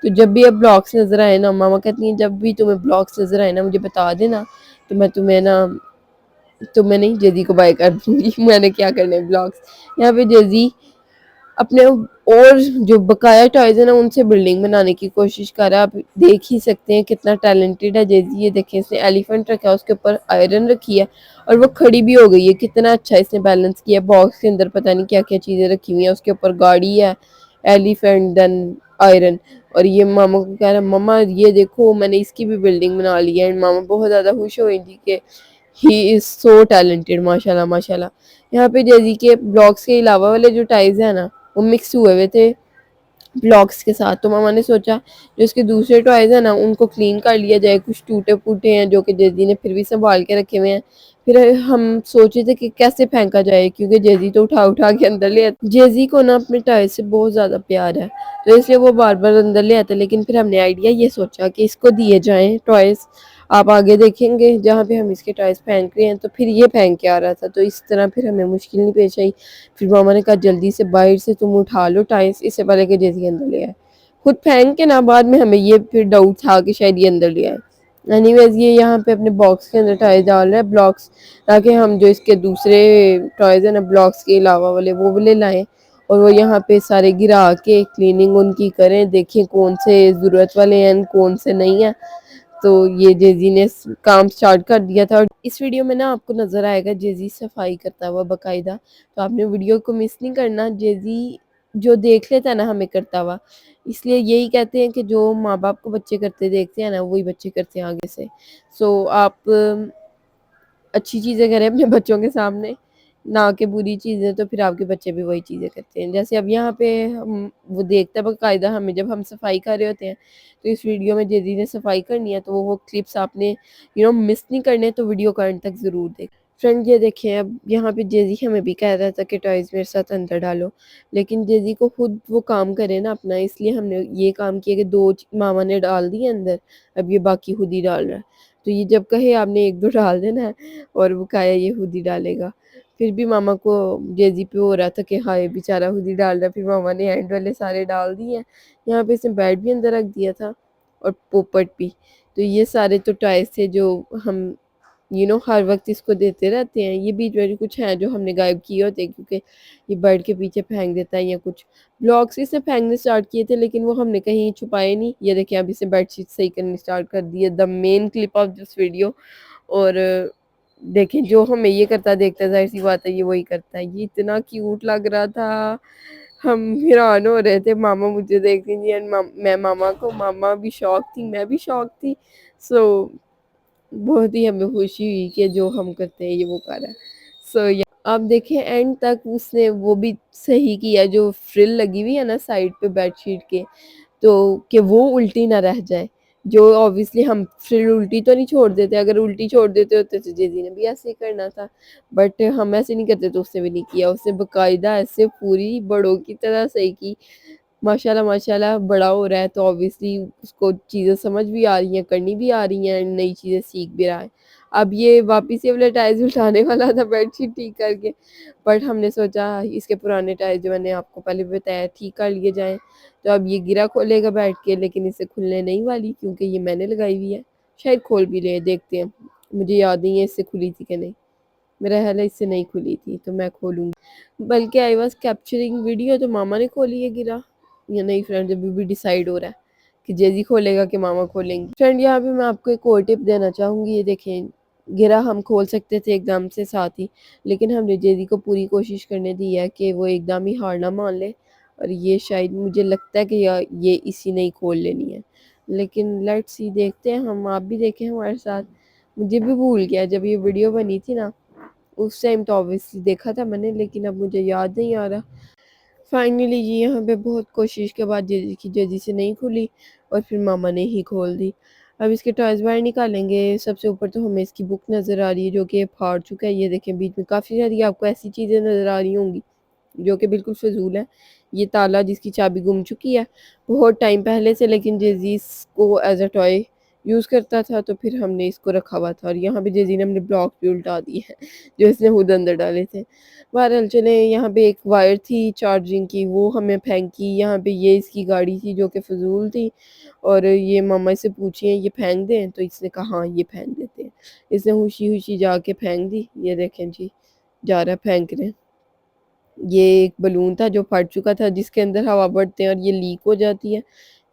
तो जब भी अब ब्लॉक्स नज़र आए ना, मामा कहती हैं जब भी तुम्हें ब्लॉक्स नज़र आए ना मुझे बता देना, तो मैं तुम्हें नहीं जेज़ी को बाय कर दूँगी। मैंने क्या करने ब्लॉक्स। यहाँ पे जेज़ी अपने और जो बकाया टॉयज़ है ना, उनसे बिल्डिंग बनाने की कोशिश कर रहा है। आप देख ही सकते हैं कितना टैलेंटेड है जेज़ी। ये देखें, इसने एलिफेंट रखा है, उसके ऊपर आयरन रखी है और वो खड़ी भी हो गई है। कितना अच्छा इसने बैलेंस किया है। बॉक्स के अंदर पता नहीं क्या-क्या चीज़ें रखी हुई हैं, उसके ऊपर गाड़ी है, एलिफेंट देन आयरन। और ये मामा को कह रहा है मम्मा ये देखो मैंने इसकी भी बिल्डिंग बना ली है। एंड मामा बहुत ज़्यादा खुश हो गई थी कि ही इज़ सो टैलेंटेड, माशाल्लाह माशाल्लाह। यहाँ पे जेज़ी के ब्लॉक्स के अलावा वाले जो टाइल्स हैं ना, वो मिक्स हुए हुए थे ब्लॉक्स के साथ। तो मामा ने सोचा जो इसके दूसरे टॉयज़ हैं ना, उनको क्लीन कर लिया जाए। कुछ टूटे-फूटे हैं जो कि जेज़ी ने फिर भी सँभाल के रखे हुए हैं। फिर हम सोचे थे कि कैसे फेंका जाए, क्योंकि जेज़ी तो उठा-उठा के अंदर ले आता। जेज़ी को ना अपने टॉय से बहुत ज़्यादा प्यार है, तो इसलिए वो बार-बार अंदर ले आता है। लेकिन फिर हमने आइडिया ये सोचा कि इसको दिए जाएँ टॉयज़। आप आगे देखेंगे जहाँ पे हम इसके टॉयज़ फेंक रहे हैं, तो फिर ये फेंक के आ रहा था, तो इस तरह फिर हमें मुश्किल नहीं पेश आई। फिर मामा ने कहा जल्दी से बाहर से तुम उठा लो टॉयज़, इससे पहले कि जेज़ी अंदर ले आए। खुद फेंक के ना बाद में हमें ये फिर डाउट था कि शायद ये अंदर ले आए। एनीवेज़ ये यहाँ पे अपने बॉक्स के अंदर टॉयज़ डाल रहा है ब्लॉक्स, ताकि हम जो इसके दूसरे टॉयज़ हैं ना ब्लॉक्स के अलावा वाले, वो वाले लाएँ और वो यहाँ पे सारे गिरा के क्लीनिंग उनकी करें, देखें कौन से ज़रूरत वाले हैं, कौन से नहीं हैं। तो ये जेज़ी ने काम स्टार्ट कर दिया था, और इस वीडियो में ना आपको नज़र आएगा जेज़ी सफाई करता हुआ बाकायदा। तो आपने वीडियो को मिस नहीं करना। जेज़ी जो देख लेता है ना हमें करता हुआ, इसलिए यही कहते हैं कि जो माँ-बाप को बच्चे करते देखते हैं ना, वही बच्चे करते हैं आगे से। सो आप अच्छी चीज़ें करें अपने बच्चों के सामने, ना कि बुरी चीज़ें, तो फिर आपके बच्चे भी वही चीज़ें करते हैं। जैसे अब यहाँ पे हम वो देखता है बाकायदा हमें, जब हम सफाई कर रहे होते हैं, तो इस वीडियो में जेज़ी ने सफाई करनी है, तो वो क्लिप्स आपने मिस नहीं करने, तो वीडियो को एंड तक ज़रूर देखें। फ्रेंड ये देखिए, अब यहाँ पे जेज़ी हमें भी कह रहा था कि टॉयज़ मेरे साथ अंदर डालो, लेकिन जेज़ी को खुद वो काम करे ना अपना, इसलिए हमने ये काम किया कि 2 मामा ने डाल दिए अंदर, अब ये बाकी खुद ही डाल रहा है। तो ये जब कहे आपने 1-2 डाल देना है, और वो काया ये खुद ही डालेगा। फिर भी मामा को जेज़ी पे हो रहा था कि हाय बेचारा खुद ही डाल रहा है, फिर मामा ने एंड वाले सारे डाल दिए हैं। यहाँ पे इसने बेड भी अंदर रख दिया था और पोपट भी। तो ये सारे तो टॉयज़ थे जो हम हर वक़्त इसको देते रहते हैं। ये बीच में भी कुछ हैं जो हमने गायब किए होते हैं, क्योंकि ये बेड के पीछे फेंक देता है या कुछ। ब्लॉक्स इसने फेंकने स्टार्ट किए थे, लेकिन वो हमने कहीं छुपाए नहीं। ये देखिए अब इसने बेडशीट सही करनी स्टार्ट कर दी है, the main clip of this video. और देखें, जो हमें ये करता देखता है, ज़ाहिर-सी बात है ये वही करता है। ये इतना क्यूट लग रहा था, हम हैरान हो रहे थे। मामा मुझे देख रही थी एंड मैं मामा को, मामा भी शॉक थी, मैं भी शॉक थी। सो बहुत ही हमें खुशी हुई कि जो हम करते हैं ये वो कर रहा है। सो या आप देखें एंड तक उसने वो भी सही किया, जो फ्रिल लगी हुई है ना साइड पे बेडशीट के, तो कि वो उल्टी ना रह जाए। जो ऑब्वियसली हम फिर उल्टी तो नहीं छोड़ देते, अगर उल्टी छोड़ देते होते तो जेज़ी ने भी ऐसे ही करना था। बट हम ऐसे नहीं करते, तो उसने भी नहीं किया, उसने बाकायदा ऐसे पूरी बड़ों की तरह सही की। माशाल्लाह माशाल्लाह बड़ा हो रहा है, तो ऑब्वियसली उसको चीज़ें समझ भी आ रही हैं, करनी भी आ रही हैं, नई चीज़ें सीख भी रहा है। अब ये वापस ये वाला टाइल्स उठाने वाला था बेडशीट ठीक करके, बट हमने सोचा इसके पुराने टाइल्स जो मैंने आपको पहले भी बताया ठीक कर लिए जाएँ। तो अब ये गिरा खोलेगा बैठ के, लेकिन इसे खुलने नहीं वाली, क्योंकि ये मैंने लगाई हुई है। शायद खोल भी ले, देखते हैं। मुझे याद नहीं है इससे खुली थी कि नहीं। मेरा ख़्याल है इससे नहीं खुली थी, तो मैं खोलूँगी। बल्कि आई वाज़ कैप्चरिंग वीडियो, तो मामा ने खोली है गिरा या नहीं फ्रेंड, अभी भी डिसाइड हो रहा है कि जेज़ी खोलेगा कि मामा खोलेंगी। फ्रेंड यहाँ पे मैं आपको एक और टिप देना चाहूँगी। ये देखें, गिरा हम खोल सकते थे एकदम से साथ ही, लेकिन हमने जेज़ी को पूरी कोशिश करने दी है कि वो एकदम ही हार ना मान ले, और ये शायद मुझे लगता है कि ये इसी ने ही खोल लेनी है। लेकिन लेट्स सी, देखते हैं हम, आप भी देखें हमारे साथ। मुझे भी भूल गया जब ये वीडियो बनी थी ना, उस टाइम तो ऑब्वियसली देखा था मैंने, लेकिन अब मुझे याद नहीं आ रहा। फाइनली जी यहाँ पे बहुत कोशिश के बाद जेज़ी की, जेज़ी से नहीं खुली, और फिर मामा ने ही खोल दी। अब इसके टॉयज़ बाहर निकालेंगे। सबसे ऊपर तो हमें इसकी बुक नज़र आ रही है, जो कि ये फाड़ चुका है। ये देखें, बीच में काफ़ी सारी आपको ऐसी चीज़ें नज़र आ रही होंगी जो कि बिल्कुल फ़िज़ूल है। ये ताला जिसकी चाबी गुम चुकी है बहुत टाइम पहले से, लेकिन जेज़ी इसको एज़ अ टॉय यूज़ करता था, तो फिर हमने इसको रखा हुआ था। और यहाँ पे जेज़ी ने हमने ब्लॉक भी उल्टा दिए हैं जो इसने खुद अंदर डाले थे। बहरहाल चलें, यहाँ पे एक वायर थी चार्जिंग की, वो हमें फेंकी। यहाँ पे ये इसकी गाड़ी थी जो कि फ़िज़ूल थी, और ये मामा से पूछिए ये फेंक दें, तो इसने कहा हाँ ये फेंक देते हैं। इसने खुशी-खुशी जाके फेंक दी। ये देखें जी, जा रहा है फेंकने। ये एक बलून था जो फट चुका था, जिसके अंदर हवा भरते हैं और ये लीक हो जाती है।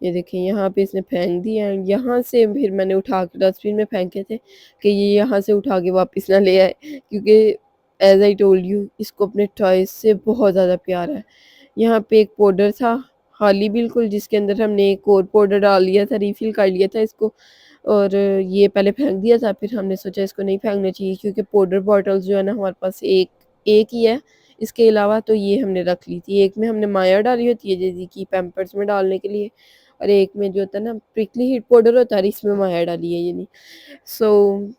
ये देखें यहाँ पे इसने फेंक दिया, एंड यहाँ से फिर मैंने उठा के डस्टबिन में फेंके थे कि ये यहाँ से उठा के वापस ना ले आए, क्योंकि एज़ आई टोल्ड यू इसको अपने टॉयज़ से बहुत ज़्यादा प्यार है। यहाँ पे एक पाउडर था खाली बिल्कुल, जिसके अंदर हमने एक और पाउडर डाल लिया था, रिफ़िल कर लिया था इसको, और ये पहले फेंक दिया था। फिर हमने सोचा इसको नहीं फेंकना चाहिए, क्योंकि पाउडर बॉटल्स जो है ना हमारे पास एक एक ही है इसके अलावा, तो ये हमने रख ली थी। एक में हमने माया डाली होती है जेज़ी की पैम्पर्स में डालने के लिए, और एक में जो होता है ना प्रिकली हीट पाउडर होता है, इसमें माया डाली है ये नहीं। सो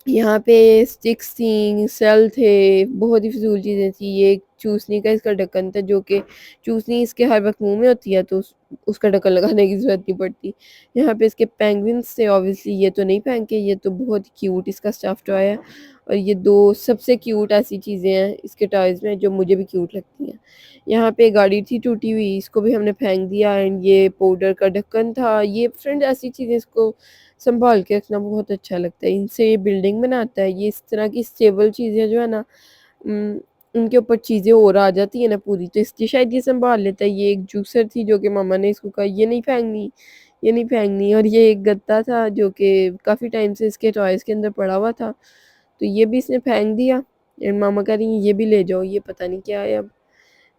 यहाँ पे स्टिक्स थी, सेल थे, बहुत ही फ़िज़ूल चीज़ें थी। ये एक चूसनी का इसका ढक्कन था, जो कि चूसनी इसके हर वक़्त मुँह में होती है, तो उसका ढक्कन लगाने की ज़रूरत नहीं पड़ती। यहाँ पे इसके पेंगुइन्स थे, ऑब्वियसली ये तो नहीं फेंके, ये तो बहुत ही क्यूट इसका स्टफ़ टॉय है। और ये 2 सबसे क्यूट ऐसी चीज़ें हैं इसके टॉयज़ में जो मुझे भी क्यूट लगती हैं। यहाँ पे गाड़ी थी टूटी हुई, इसको भी हमने फेंक दिया, एंड ये पाउडर का ढक्कन था। ये फ्रेंड ऐसी चीज़ें इसको सँभाल के रखना बहुत अच्छा लगता है। इनसे ये बिल्डिंग बनाता है। ये इस तरह की स्टेबल चीज़ें जो है ना, उनके ऊपर चीज़ें और आ जाती है ना पूरी, तो इसलिए शायद ये सँभाल लेता है। ये एक जूसर थी जो कि मम्मा ने इसको कहा ये नहीं फेंकनी, ये नहीं फेंकनी। और ये एक गत्ता था जो कि काफ़ी टाइम से इसके टॉयज़ के अंदर पड़ा हुआ था, तो ये भी इसने फेंक दिया, एंड मामा कह रही हैं ये भी ले जाओ, ये पता नहीं क्या है अब।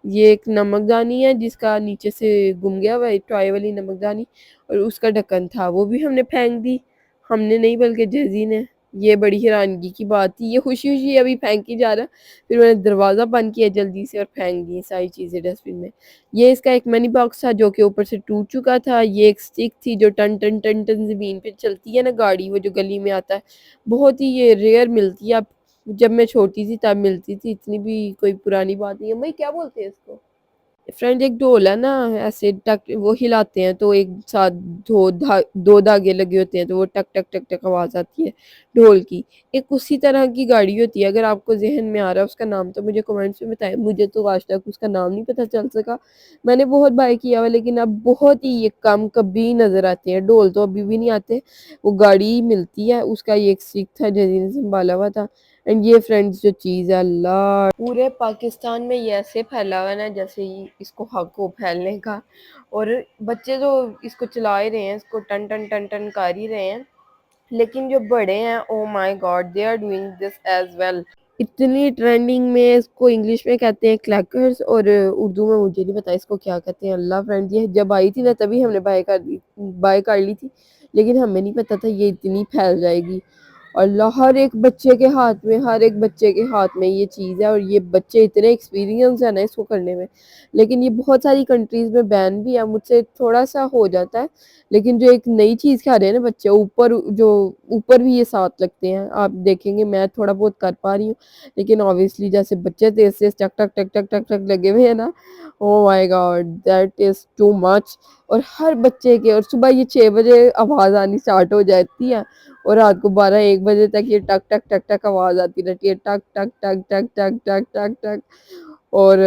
ये एक नमकदानी है जिसका नीचे से गुम गया हुआ है, टॉय वाली नमकदानी, और उसका ढक्कन था वो भी हमने फेंक दी। हमने नहीं बल्कि जेजी ने। ये बड़ी हैरानगी की बात थी। ये खुशी-खुशी अभी फेंक ही जा रहा, फिर मैंने दरवाज़ा बंद किया जल्दी से और फेंक दी सारी चीज़ें डस्टबिन में। ये इसका एक मनी बॉक्स था जो कि ऊपर से टूट चुका था। ये एक स्टिक थी जो टन टन टन टन ज़मीन पे चलती है ना गाड़ी, वो जो गली में आता है, बहुत ही ये रेयर मिलती है। अब जब मैं छोटी थी तब मिलती थी, इतनी भी कोई पुरानी बात नहीं है। भाई क्या बोलते हैं इसको? फ्रेंड एक ढोल है ना, ऐसे टक वो हिलाते हैं तो एक साथ दो धागे लगे होते हैं तो वो टक टक टक टक आवाज आती है ढोल की। एक उसी तरह की गाड़ी होती है, अगर आपको जहन में आ रहा है उसका नाम तो मुझे कमेंट्स में बताएं। मुझे तो आज तक उसका नाम नहीं पता चल सका। मैंने बहुत बाय किया हुआ लेकिन अब बहुत ही ये कम कभी नजर आते हैं। ढोल तो अभी भी नहीं आते। वो गाड़ी मिलती है, उसका ये एक स्टिक था जैसे ने संभाला हुआ था। एंड ये फ्रेंड्स जो चीज़ है, अल्लाह, पूरे पाकिस्तान में ये ऐसे फैला हुआ है ना जैसे इसको हक हो फैलने का। और बच्चे जो इसको चला ही रहे हैं, इसको टन टन टन टन कर ही रहे हैं, लेकिन जो बड़े हैं, oh my god, they are doing this as well. इतनी ट्रेंडिंग में इसको इंग्लिश में कहते हैं क्लैकर्स, और उर्दू में मुझे नहीं पता इसको क्या कहते हैं। अल्लाह फ्रेंड, ये जब आई थी ना तभी हमने बाय कर ली थी, लेकिन हमें नहीं पता था ये इतनी फैल जाएगी। अल्लाह, हर एक बच्चे के हाथ में ये चीज़ है, और ये बच्चे इतने एक्सपीरियंस है ना इसको करने में। लेकिन ये बहुत सारी कंट्रीज़ में बैन भी है, मुझसे थोड़ा-सा हो जाता है। लेकिन जो एक नई चीज़ खा रहे हैं ना बच्चे, ऊपर भी ये साथ लगते हैं। आप देखेंगे मैं थोड़ा बहुत कर पा रही हूँ, लेकिन ऑब्वियसली जैसे बच्चे तेज़-तेज़ टक टक टक टक टक टक लगे हुए हैं ना, oh my God that is too much. और हर बच्चे के, और सुबह ये 6 बजे आवाज़ आनी स्टार्ट हो जाती है और रात को 12-1 बजे तक ये टक टक टक टक आवाज़ आती रहती है, टक टक टक टक टक टक टक टक। और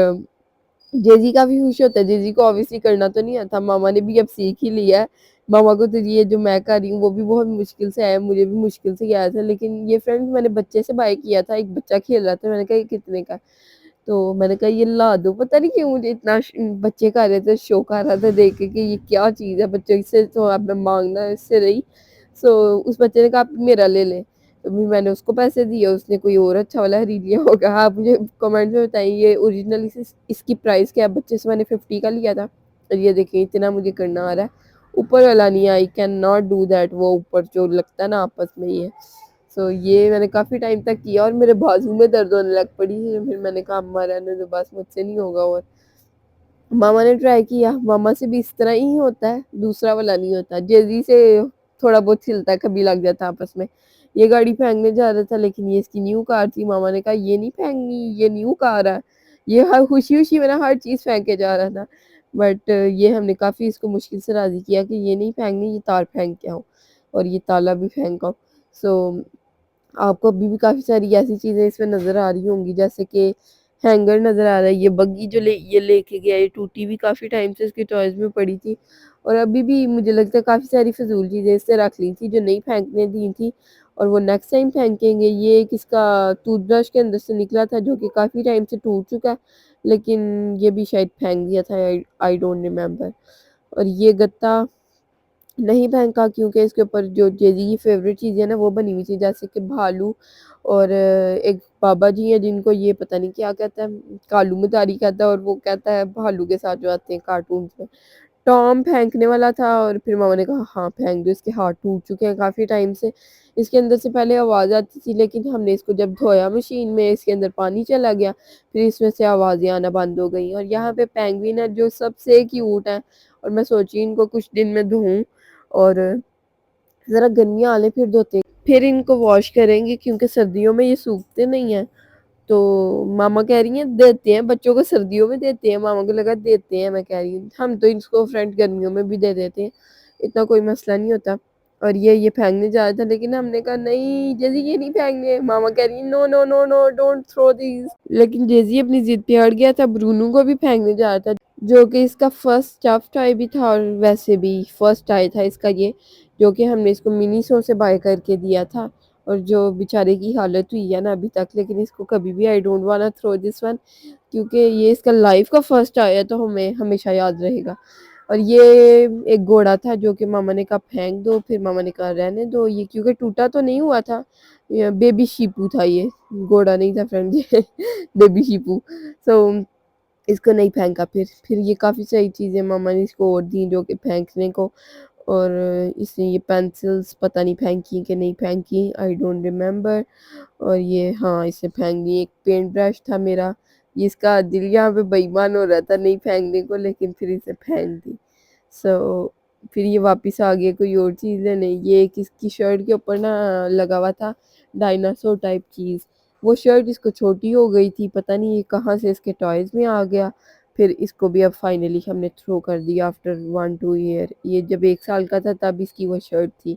जेजी काफ़ी खुश होता है। जेजी को ऑब्वियसली करना तो नहीं आता, मामा ने भी अब सीख ही लिया है। मामा को तो ये जो मैं कर रही हूँ वो भी बहुत मुश्किल से आया, मुझे भी मुश्किल से ही आया था। लेकिन ये फ्रेंड्स मैंने बच्चे से बाय किया था, एक बच्चा खेल रहा था, मैंने कहा ये कितने का है? तो मैंने कहा ये ला दो। पता नहीं क्यों मुझे इतना बच्चे का रहे थे, शौक आ रहा था देख के कि ये क्या चीज़ है, बच्चों से तो अब मैं मांगना इससे रही। सो उस बच्चे ने कहा आप मेरा ले लें, तो भी मैंने उसको पैसे दिए, उसने कोई और अच्छा वाला खरीद लिया होगा। आप मुझे कमेंट में बताइए ये ओरिजिनल इसकी प्राइस क्या है। बच्चे से मैंने 50 का लिया था, और ये देखिए इतना मुझे करना आ रहा है। ऊपर वाला नहीं, I can not do that, वो ऊपर जो लगता है ना आपस में ये। सो ये मैंने काफ़ी टाइम तक किया और मेरे बाजू में दर्द होने लग पड़ी। फिर मैंने कहा अम्मा रहने दो, बस मुझसे नहीं होगा। और मामा ने ट्राई किया, मामा से भी इस तरह ही होता है, दूसरा वाला नहीं होता। जेजी से थोड़ा बहुत हिलता है, कभी लग जाता है आपस में। ये गाड़ी फेंकने जा रहा था लेकिन ये इसकी न्यू कार थी, मामा ने कहा ये नहीं फेंकनी, ये न्यू कार है। ये हर खुशी-खुशी में ना हर चीज़ फेंक के जा रहा था। बट ये हमने काफ़ी इसको मुश्किल से राज़ी किया कि ये नहीं फेंकनी, ये तार फेंक के आओ और ये ताला भी फेंक आओ। सो आपको अभी भी काफ़ी सारी ऐसी चीज़ें इसमें नज़र आ रही होंगी, जैसे कि हैंगर नज़र आ रहा है। ये बग्गी जो ये लेके गया, ये टूटी भी काफ़ी टाइम से इसके टॉयज़ में पड़ी थी, और अभी भी मुझे लगता है काफ़ी सारी फ़िज़ूल चीज़ें इससे रख ली थी जो नहीं फेंकने दी थी, और वो नेक्स्ट टाइम फेंकेंगे। ये एक इसका टूथब्रश के अंदर से निकला था जो कि काफ़ी टाइम से टूट चुका है, लेकिन ये भी शायद फेंक दिया था, आई डोंट रिमेंबर। और ये गत्ता नहीं फेंका क्योंकि इसके ऊपर जो जेजी की फ़ेवरेट चीज़ें ना वो बनी हुई थी, जैसे कि भालू, और एक बाबा जी हैं जिनको ये पता नहीं क्या कहता है, कालू मदारी कहता है, और वो कहता है भालू के साथ जो आते हैं कार्टून्स में। टॉम फेंकने वाला था और फिर मामा ने कहा हाँ फेंक दो, इसके हाथ टूट चुके हैं काफ़ी टाइम से। इसके अंदर से पहले आवाज़ आती थी, लेकिन हमने इसको जब धोया मशीन में, इसके अंदर पानी चला गया, फिर इसमें से आवाज़ें आना बंद हो गई। और यहाँ पे पेंगुइन है जो सबसे क्यूट है, और मैं सोची इनको कुछ दिन में धोऊं और ज़रा गर्मियाँ आने फिर धोते, फिर इनको वॉश करेंगे क्योंकि सर्दियों में ये सूखते नहीं हैं। तो मामा कह रही हैं देते हैं बच्चों को, सर्दियों में देते हैं। मामा को लगा देते हैं, मैं कह रही हूँ हम तो इसको फ्रेंड गर्मियों में भी दे देते हैं, इतना कोई मसला नहीं होता। और ये फेंकने जा रहा था, लेकिन हमने कहा नहीं जेजी ये नहीं फेंकने। मामा कह रही है no no no no don't throw these, लेकिन जेजी अपनी जिद पे अड़ गया था। ब्रूनू को भी फेंकने जा रहा था, जो कि इसका फर्स्ट स्टफ़ टॉय भी था, और वैसे भी फर्स्ट टॉय था इसका ये, जो कि हमने इसको मिनीसो से बाय करके दिया था। और जो बेचारे की हालत हुई है ना अभी तक, लेकिन इसको कभी भी I don't want to throw this one, क्योंकि ये इसका लाइफ का फर्स्ट आया तो हमें हमेशा याद रहेगा। और ये एक घोड़ा था जो कि मामा ने कहा फेंक दो, फिर मामा ने कहा रहने दो, ये क्योंकि टूटा तो नहीं हुआ था। ये बेबी शीपू था, ये घोड़ा नहीं था फ्रेंड, ये बेबी शीपू। सो इसको नहीं फेंका। फिर ये काफ़ी सारी चीज़ें मामा ने इसको और दी जो कि फेंकने को, और इसने ये पेंसिल्स पता नहीं फेंकी कि नहीं फेंकी, आई डोंट रिमेम्बर। और ये हाँ, इसने फेंक दी। एक पेंट ब्रश था मेरा, ये इसका दिल यहाँ पे बेईमान हो रहा था नहीं फेंकने को, लेकिन फिर इसे फेंक दी। सो फिर ये वापस आ गया कोई और चीज़ लेने। ये एक इसकी शर्ट के ऊपर ना लगा हुआ था डायनासोर टाइप चीज़, वो शर्ट इसको छोटी हो गई थी, पता नहीं ये कहाँ से इसके टॉयज़ में आ गया। फिर इसको भी अब फाइनली हमने थ्रो कर दिया आफ्टर 1-2 ईयर। ये जब 1 साल का था तब इसकी वो शर्ट थी।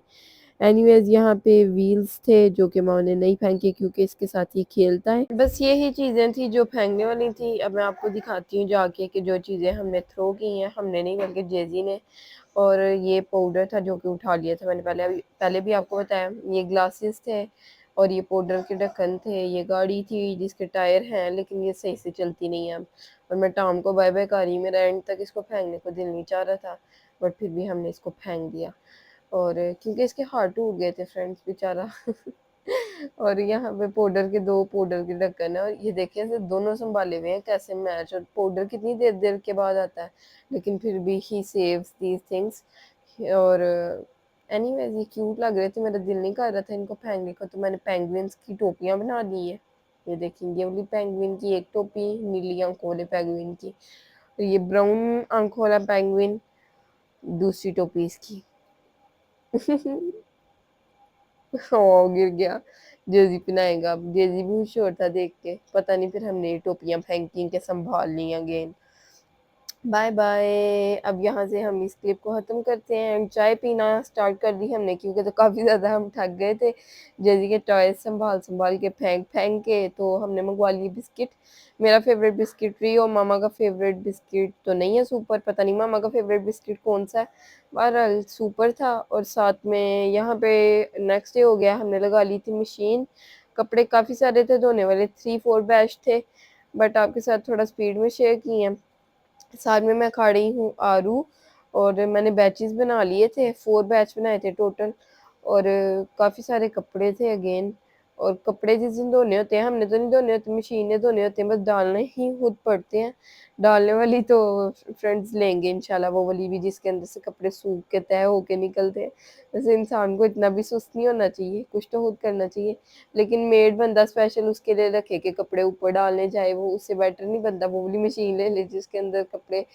एनीवेज़ यहाँ पे व्हील्स थे जो कि माँ ने नहीं फेंके क्योंकि इसके साथ ये खेलता है। बस यही चीज़ें थी जो फेंकने वाली थी। अब मैं आपको दिखाती हूँ जाके कि जो चीज़ें हमने थ्रो की हैं, हमने नहीं बल्कि जेज़ी ने। और ये पाउडर था जो कि उठा लिया था मैंने पहले भी आपको बताया। ये ग्लासेस थे और ये पाउडर के ढक्कन थे। ये गाड़ी थी जिसके टायर हैं लेकिन ये सही से चलती नहीं है अब। और मैं टॉम को बाय बाय कर रही, मेरा एंड तक इसको फेंकने को दिल नहीं चाह रहा था, बट फिर भी हमने इसको फेंक दिया। और क्योंकि इसके हाथ टूट गए थे फ्रेंड्स बेचारा। और यहाँ पे पाउडर के 2 पाउडर के ढक्कन है और ये देखिए ऐसे दोनों संभाले हुए हैं कैसे मैच। और पाउडर कितनी देर देर के बाद आता है, लेकिन फिर भी ही सेव्स दीज थिंग्स। और एनीवेज ये क्यूट लग रहे थे, मेरा दिल नहीं कर रहा था इनको फेंकने को, तो मैंने पेंगुइन्स की टोपियाँ बना दी है। ये देखेंगे ये वाली पेंगुइन की एक टोपी, नीली आंखों वाले पेंगुइन की, और ये ब्राउन आंखों वाला पेंगुइन दूसरी टोपी इसकी। ओ गिर गया। जेजी पिनाएगा अब, जेजी भी खुश होता देख के। पता नहीं फिर हमने ये टोपियां फेंकी के संभाल ली अगेन। Bye bye. अब यहाँ से हम इस क्लिप को ख़त्म करते हैं एंड चाय पीना स्टार्ट कर दी हमने क्योंकि तो काफ़ी ज़्यादा हम थक गए थे जेजी के टॉयज संभाल संभाल के फेंक फेंक के। तो हमने मंगवा लिए बिस्किट। मेरा फेवरेट बिस्किट ट्री और मामा का फेवरेट बिस्किट तो नहीं है सुपर, पता नहीं मामा का फेवरेट बिस्किट कौन सा है। बहरहाल सुपर था। और साथ में यहाँ पे नेक्स्ट डे हो गया, हमने लगा ली थी मशीन। कपड़े काफ़ी सारे थे धोने वाले, 3-4 बैच थे, बट आपके साथ थोड़ा स्पीड में शेयर किए हैं। साथ में मैं खा रही हूँ आरू, और मैंने बैचेस बना लिए थे, 4 बैच बनाए थे टोटल। और काफ़ी सारे कपड़े थे अगेन। और कपड़े जिस दिन धोने होते हैं हमने तो नहीं धोने होते, मशीन ने धोने होते हैं, बस डालने ही खुद पड़ते हैं। डालने वाली तो फ्रेंड्स लेंगे इंशाल्लाह, वो वाली भी जिसके अंदर से कपड़े सूख के तय होके निकलते हैं। वैसे इंसान को इतना भी सुस्त नहीं होना चाहिए, कुछ तो खुद करना चाहिए। लेकिन मेड बंदा स्पेशल उसके लिए रखे कि कपड़े ऊपर डालने जाए, वो उससे बेटर नहीं बनता वो वाली मशीन ले ले जिसके अंदर कपड़े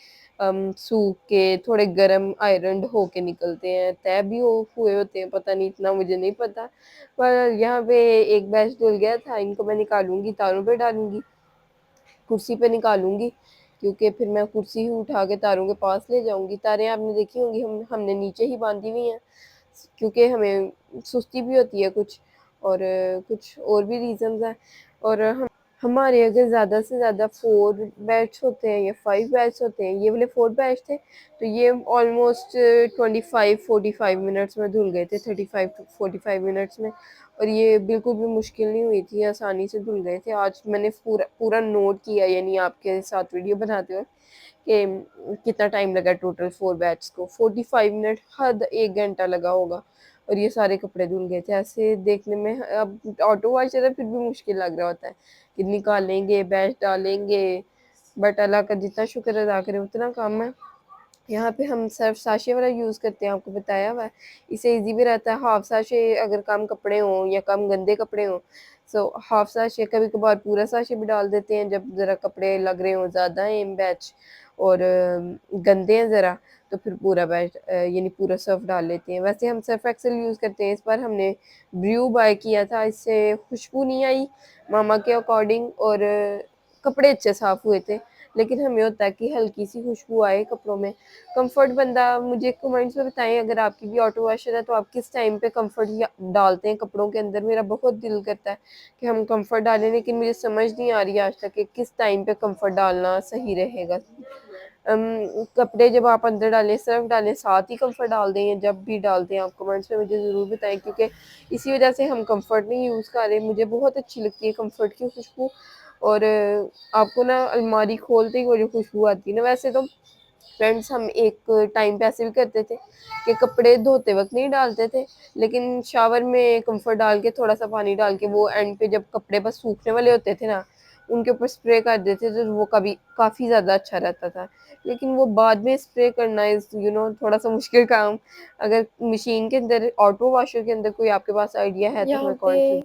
सूख के थोड़े गर्म आयरन होके निकलते हैं, तय भी हुए होते हैं, पता नहीं इतना मुझे नहीं पता। पर यहाँ पे एक बैच धुल गया था, इनको मैं निकालूंगी, तारों पे डालूंगी, कुर्सी पे निकालूंगी, क्योंकि फिर मैं कुर्सी ही उठा के तारों के पास ले जाऊंगी। तारें आपने देखी होंगी हमने नीचे ही बांधी हुई हैं क्योंकि हमें सुस्ती भी होती है कुछ, और कुछ और भी रीजंस हैं। और हमारे अगर ज़्यादा से ज़्यादा 4 बैच होते हैं या 5 बैच होते हैं, ये वाले 4 बैच थे, तो ये ऑलमोस्ट 25-45 मिनट्स में धुल गए थे, 35-45 मिनट्स में। और ये बिल्कुल भी मुश्किल नहीं हुई थी, आसानी से धुल गए थे। आज मैंने पूरा पूरा नोट किया, यानी आपके साथ वीडियो बनाते हुए, कि कितना टाइम लगा टोटल 4 बैच को। 45 मिनट, हद 1 घंटा लगा होगा। और ये सारे कपड़े धुल गए थे। ऐसे देखने में अब ऑटो वॉश है फिर भी मुश्किल लग रहा होता है कि निकालेंगे, बैच डालेंगे, बट अल्लाह का जितना शुक्र अदा करें उतना कम है। यहाँ पे हम सर्फ साशे वाला यूज़ करते हैं, आपको बताया हुआ है। इससे इजी भी रहता है। हाफ साशे अगर कम कपड़े हों या कम गंदे कपड़े हों, सो हाफ साशे, कभी कभार पूरा साशे भी डाल देते हैं जब ज़रा कपड़े लग रहे हों ज़्यादा हैं बैच और गंदे हैं ज़रा, तो फिर पूरा बैच यानी पूरा सर्फ डाल लेते हैं। वैसे हम सर्फ एक्सेल यूज़ करते हैं, इस बार हमने ब्रू बाय किया था, इससे खुशबू नहीं आई मामा के अकॉर्डिंग, और कपड़े अच्छे साफ़ हुए थे। लेकिन हमें होता है कि हल्की सी खुशबू आए कपड़ों में। कंफर्ट बंदा मुझे कमेंट्स में बताएं, अगर आपकी भी ऑटो वॉशर है तो आप किस टाइम पे कंफर्ट डालते हैं कपड़ों के अंदर। मेरा बहुत दिल करता है कि हम कंफर्ट डालें, लेकिन मुझे समझ नहीं आ रही आज तक कि किस टाइम पे कंफर्ट डालना सही रहेगा। कपड़े जब आप अंदर डालें, सर्फ डालें, साथ ही कंफर्ट डाल दें, या जब भी डालते हैं आप कमेंट्स में मुझे ज़रूर बताएं, क्योंकि इसी वजह से हम कंफर्ट नहीं यूज़ कर रहे। मुझे बहुत अच्छी लगती है कंफर्ट की खुशबू। और आपको ना अलमारी खोलते ही वो जो खुशबू आती है ना, वैसे तो फ्रेंड्स हम एक टाइम पे ऐसे भी करते थे कि कपड़े धोते वक्त नहीं डालते थे, लेकिन शावर में कंफर्ट डाल के थोड़ा सा पानी डाल के वो एंड पे जब कपड़े बस सूखने वाले होते थे ना, उनके ऊपर स्प्रे कर देते थे तो वो कभी काफ़ी ज़्यादा अच्छा रहता था। लेकिन वो बाद में स्प्रे करना इज़ थोड़ा सा मुश्किल काम। अगर मशीन के अंदर ऑटो वॉशर के अंदर कोई आपके पास आइडिया है तो हमें कॉन्ट्रीब्यूट।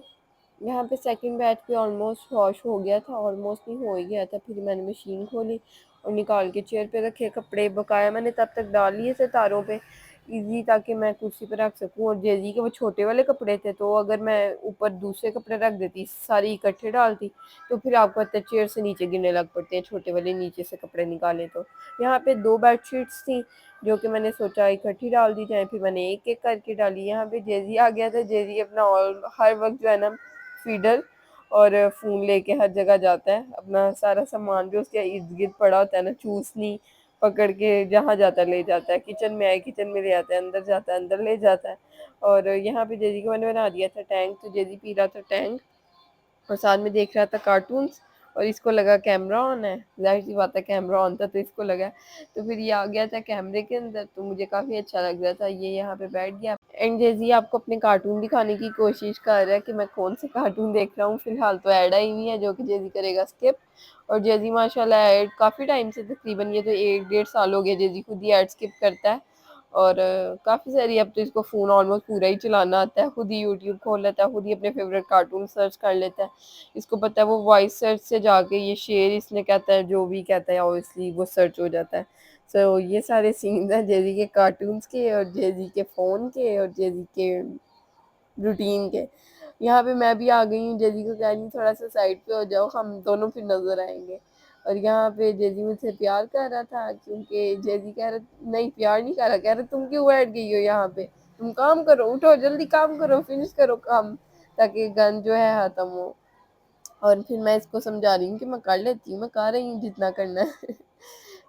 यहाँ पे सेकंड बैच पे ऑलमोस्ट वॉश हो गया था, ऑलमोस्ट नहीं हो ही गया था। फिर मैंने मशीन खोली और निकाल के चेयर पे रखे कपड़े। बकाया मैंने तब तक डाल लिए थे तारों पे इजी, ताकि मैं कुर्सी पे रख सकूं। और जेजी के वो छोटे वाले कपड़े थे, तो अगर मैं ऊपर दूसरे कपड़े रख देती सारी इकट्ठे डालती तो फिर आपको पता है चेयर से नीचे गिरने लग पड़ते हैं छोटे वाले नीचे से कपड़े निकाले। तो यहाँ पे 2 बेडशीट्स थी जो कि मैंने सोचा इकट्ठी डाल दी जाए, फिर मैंने एक एक करके डाली। यहाँ पे जेजी आ गया था। जेजी अपना हर वक्त जो है ना फीडर और फ़ोन लेके हर जगह जाता है। अपना सारा सामान जो उसके इर्द गिर्द पड़ा होता है ना, चूसनी पकड़ के जहाँ जाता है ले जाता है। किचन में आए किचन में ले आता है, अंदर जाता है अंदर ले जाता है। और यहाँ पे जेजी को मैंने बना दिया था टैंक, तो जेजी पी रहा था टैंक और साथ में देख रहा था कार्टून्स। और इसको लगा कैमरा ऑन है, ज़ाहिर सी बात है कैमरा ऑन था तो इसको लगा। तो फिर ये आ गया था कैमरे के अंदर, तो मुझे काफ़ी अच्छा लग रहा था। ये यहाँ पे बैठ गया एंड जेजी आपको अपने कार्टून दिखाने की कोशिश कर रहा है कि मैं कौन से कार्टून देख रहा हूँ। फिलहाल तो ऐड आई हुई है जो कि जेजी करेगा स्किप। और जेजी माशाल्लाह ऐड काफ़ी टाइम से, तकरीबन ये तो 1 डेढ़ साल हो गया जेजी खुद ही ऐड स्किप करता है। और काफ़ी सारी, अब तो इसको फ़ोन ऑलमोस्ट पूरा ही चलाना आता है, खुद ही यूट्यूब खोल लेता है, खुद ही अपने फेवरेट कार्टून सर्च कर लेता है। इसको पता है वो वॉइस सर्च से जाके ये शेर इसने कहता है जो भी कहता है ऑब्वियसली वो सर्च हो जाता है। सो ये सारे सीन्स हैं जेजी के कार्टून्स के और जेजी के फ़ोन के और जेजी के रूटीन के। यहाँ पे मैं भी आ गई हूँ, जेजी को कह रही हूँ थोड़ा सा साइड पे हो जाओ, हम दोनों फिर नज़र आएंगे। और यहाँ पे जेजी मुझसे प्यार कर रहा था, क्योंकि जेजी कह रहा नहीं प्यार नहीं कर रहा, कह रहा तुम क्यों बैठ गई हो यहाँ पे, तुम काम करो, उठो जल्दी काम करो, फिनिश करो काम, ताकि गन जो है ख़त्म हो। और फिर मैं इसको समझा रही हूँ कि मैं कर लेती हूँ, मैं कर रही हूँ जितना करना है।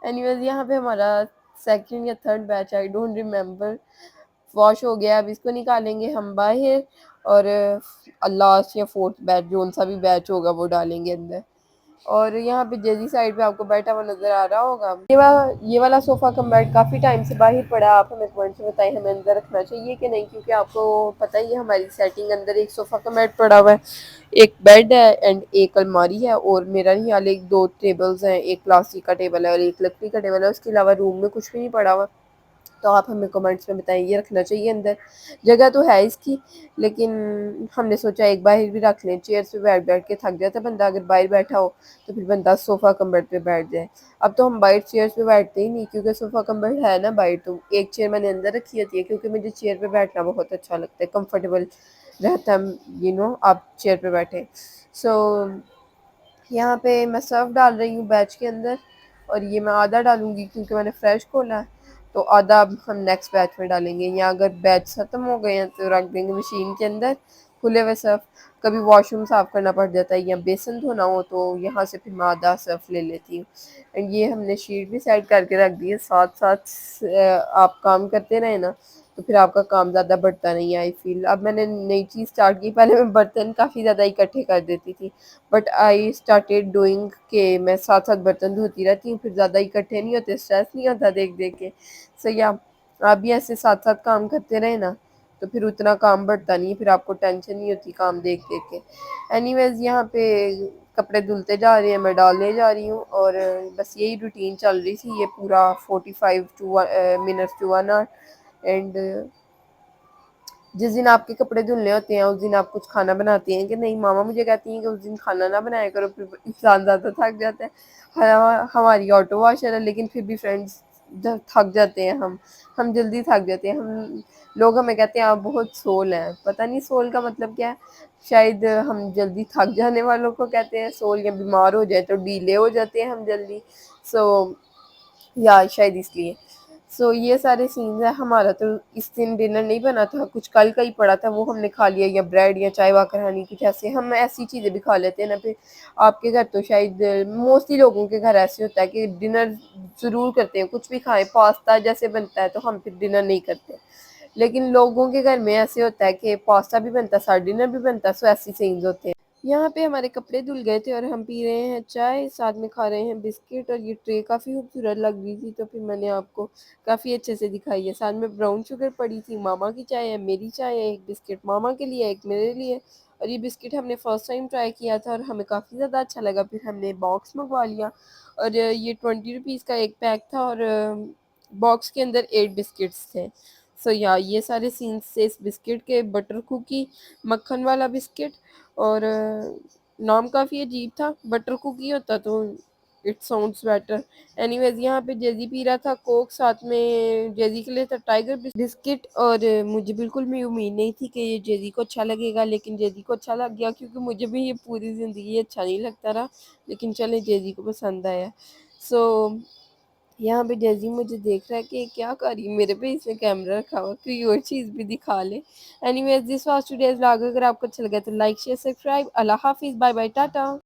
एनीवेज यहाँ पे हमारा सेकंड या third batch I don't remember wash हो गया। अब इसको निकालेंगे हम बाहर और लास्ट या फोर्थ बैच जो सा भी बैच होगा वो डालेंगे अंदर। और यहाँ पे जेजी साइड पे आपको बैठा हुआ नजर आ रहा होगा। ये वाला सोफ़ा कम बेड काफ़ी टाइम से बाहर पड़ा। आप हमें कमेंट से बताएं हमें अंदर रखना चाहिए कि नहीं, क्योंकि आपको पता ही है हमारी सेटिंग अंदर एक सोफ़ा कम बेड पड़ा हुआ है, एक बेड है एंड एक अलमारी है। और मेरा नहीं हाल एक 2 टेबल्स हैं, एक प्लास्टिक का टेबल है और एक लकड़ी का टेबल है। उसके अलावा रूम में कुछ भी नहीं पड़ा हुआ। तो आप हमें कमेंट्स में बताएं ये रखना चाहिए अंदर। जगह तो है इसकी, लेकिन हमने सोचा एक बाहर भी रख लें। चेयर्स पे बैठ बैठ के थक जाता है बंदा, अगर बाहर बैठा हो तो फिर बंदा सोफ़ा कम बेड पे बैठ जाए। अब तो हम बाहर चेयर्स पे बैठते ही नहीं, क्योंकि सोफ़ा कम बेड है ना बाहर। तो एक चेयर मैंने अंदर रखी होती है, क्योंकि मुझे चेयर पे बैठना बहुत अच्छा लगता है, कंफर्टेबल रहता है आप चेयर पे बैठे। सो यहाँ पे मैं सर्फ डाल रही हूँ बैच के अंदर, और ये मैं आधा डालूंगी क्योंकि मैंने फ्रेश खोला है। तो आधा अब हम नेक्स्ट बैच में डालेंगे, या अगर बैच ख़त्म हो गए हैं तो रख देंगे मशीन के अंदर खुले हुए सर्फ। कभी वॉशरूम साफ़ करना पड़ जाता है या बेसन धोना हो तो यहाँ से फिर मैं आधा सर्फ ले लेती हूँ। एंड ये हमने शीट भी साइड करके रख दी है। साथ साथ आप काम करते रहे ना तो फिर आपका काम ज़्यादा बढ़ता नहीं है। आई फील अब मैंने नई चीज़ स्टार्ट की, पहले मैं बर्तन काफ़ी ज़्यादा इकट्ठे कर देती थी, बट आई स्टार्टेड डूइंग के मैं साथ साथ बर्तन धोती रहती हूँ, फिर ज़्यादा इकट्ठे नहीं होते, स्ट्रेस नहीं होता देख देख के। सो या आप भी ऐसे साथ साथ काम करते रहे ना तो फिर उतना काम बढ़ता नहीं, फिर आपको टेंशन नहीं होती काम देख देख के। एनीवेज यहाँ पे कपड़े धुलते जा रहे हैं, मैं डालने जा रही हूँ, और बस यही रूटीन चल रही थी ये पूरा 45 टू 1 आवर। एंड जिस दिन आपके कपड़े धुलने होते हैं उस दिन आप कुछ खाना बनाती हैं कि नहीं? मामा मुझे कहती हैं कि उस दिन खाना ना बनाया करो, फिर इंसान ज़्यादा थक जाता है। हमारी ऑटो वॉशर है लेकिन फिर भी फ्रेंड्स थक जाते हैं हम जल्दी थक जाते हैं। हम लोग हमें कहते हैं आप बहुत सोल हैं, पता नहीं सोल का मतलब क्या है। शायद हम जल्दी थक जाने वालों को कहते हैं सोल, या बीमार हो जाए तो डीले हो जाते हैं हम जल्दी। सो या शायद इसलिए। सो ये सारे सीन्स हैं। हमारा तो इस दिन डिनर नहीं बना था, कुछ कल का ही पड़ा था वो हमने खा लिया, या ब्रेड या चाय वाकर हनी कुछ ऐसे, हम ऐसी चीज़ें भी खा लेते हैं ना। फिर आपके घर तो शायद मोस्टली लोगों के घर ऐसे होता है कि डिनर ज़रूर करते हैं, कुछ भी खाएं, पास्ता जैसे बनता है तो हम फिर डिनर नहीं करते। लेकिन लोगों के घर में ऐसे होता है कि पास्ता भी बनता है साथ डिनर भी बनता है। सो ऐसे सीन्स होते हैं। यहाँ पे हमारे कपड़े धुल गए थे और हम पी रहे हैं चाय, साथ में खा रहे हैं बिस्किट, और ये ट्रे काफ़ी खूबसूरत लग रही थी तो फिर मैंने आपको काफ़ी अच्छे से दिखाई है। साथ में ब्राउन शुगर पड़ी थी, मामा की चाय है, मेरी चाय है, एक बिस्किट मामा के लिए, एक मेरे लिए। और ये बिस्किट हमने फर्स्ट टाइम ट्राई किया था और हमें काफ़ी ज़्यादा अच्छा लगा, फिर हमने बॉक्स मंगवा लिया। और ये 20 रुपीज़ का एक पैक था और बॉक्स के अंदर 8 बिस्किट्स थे। सो या ये सारे सीन्स थे इस बिस्किट के, बटर कुकी, मक्खन वाला बिस्किट। और नाम काफ़ी अजीब था, बटर कुकी होता तो इट साउंड्स बेटर। एनीवेज यहाँ पे जेजी पी रहा था कोक, साथ में जेजी के लिए था टाइगर बिस्किट। और मुझे बिल्कुल भी उम्मीद नहीं थी कि ये जेजी को अच्छा लगेगा, लेकिन जेजी को अच्छा लग गया, क्योंकि मुझे भी ये पूरी ज़िंदगी अच्छा नहीं लगता रहा, लेकिन चले जेजी को पसंद आया। सो यहाँ पे जैजी मुझे देख रहा है कि क्या कर रही है, मेरे पे इसने कैमरा रखा हुआ, कोई और चीज़ भी दिखा ले। Anyways this was today's vlog. अगर आपको अच्छा लगा तो लाइक शेयर सब्सक्राइब। अल्लाह हाफिज़, बाय बाय, टाटा।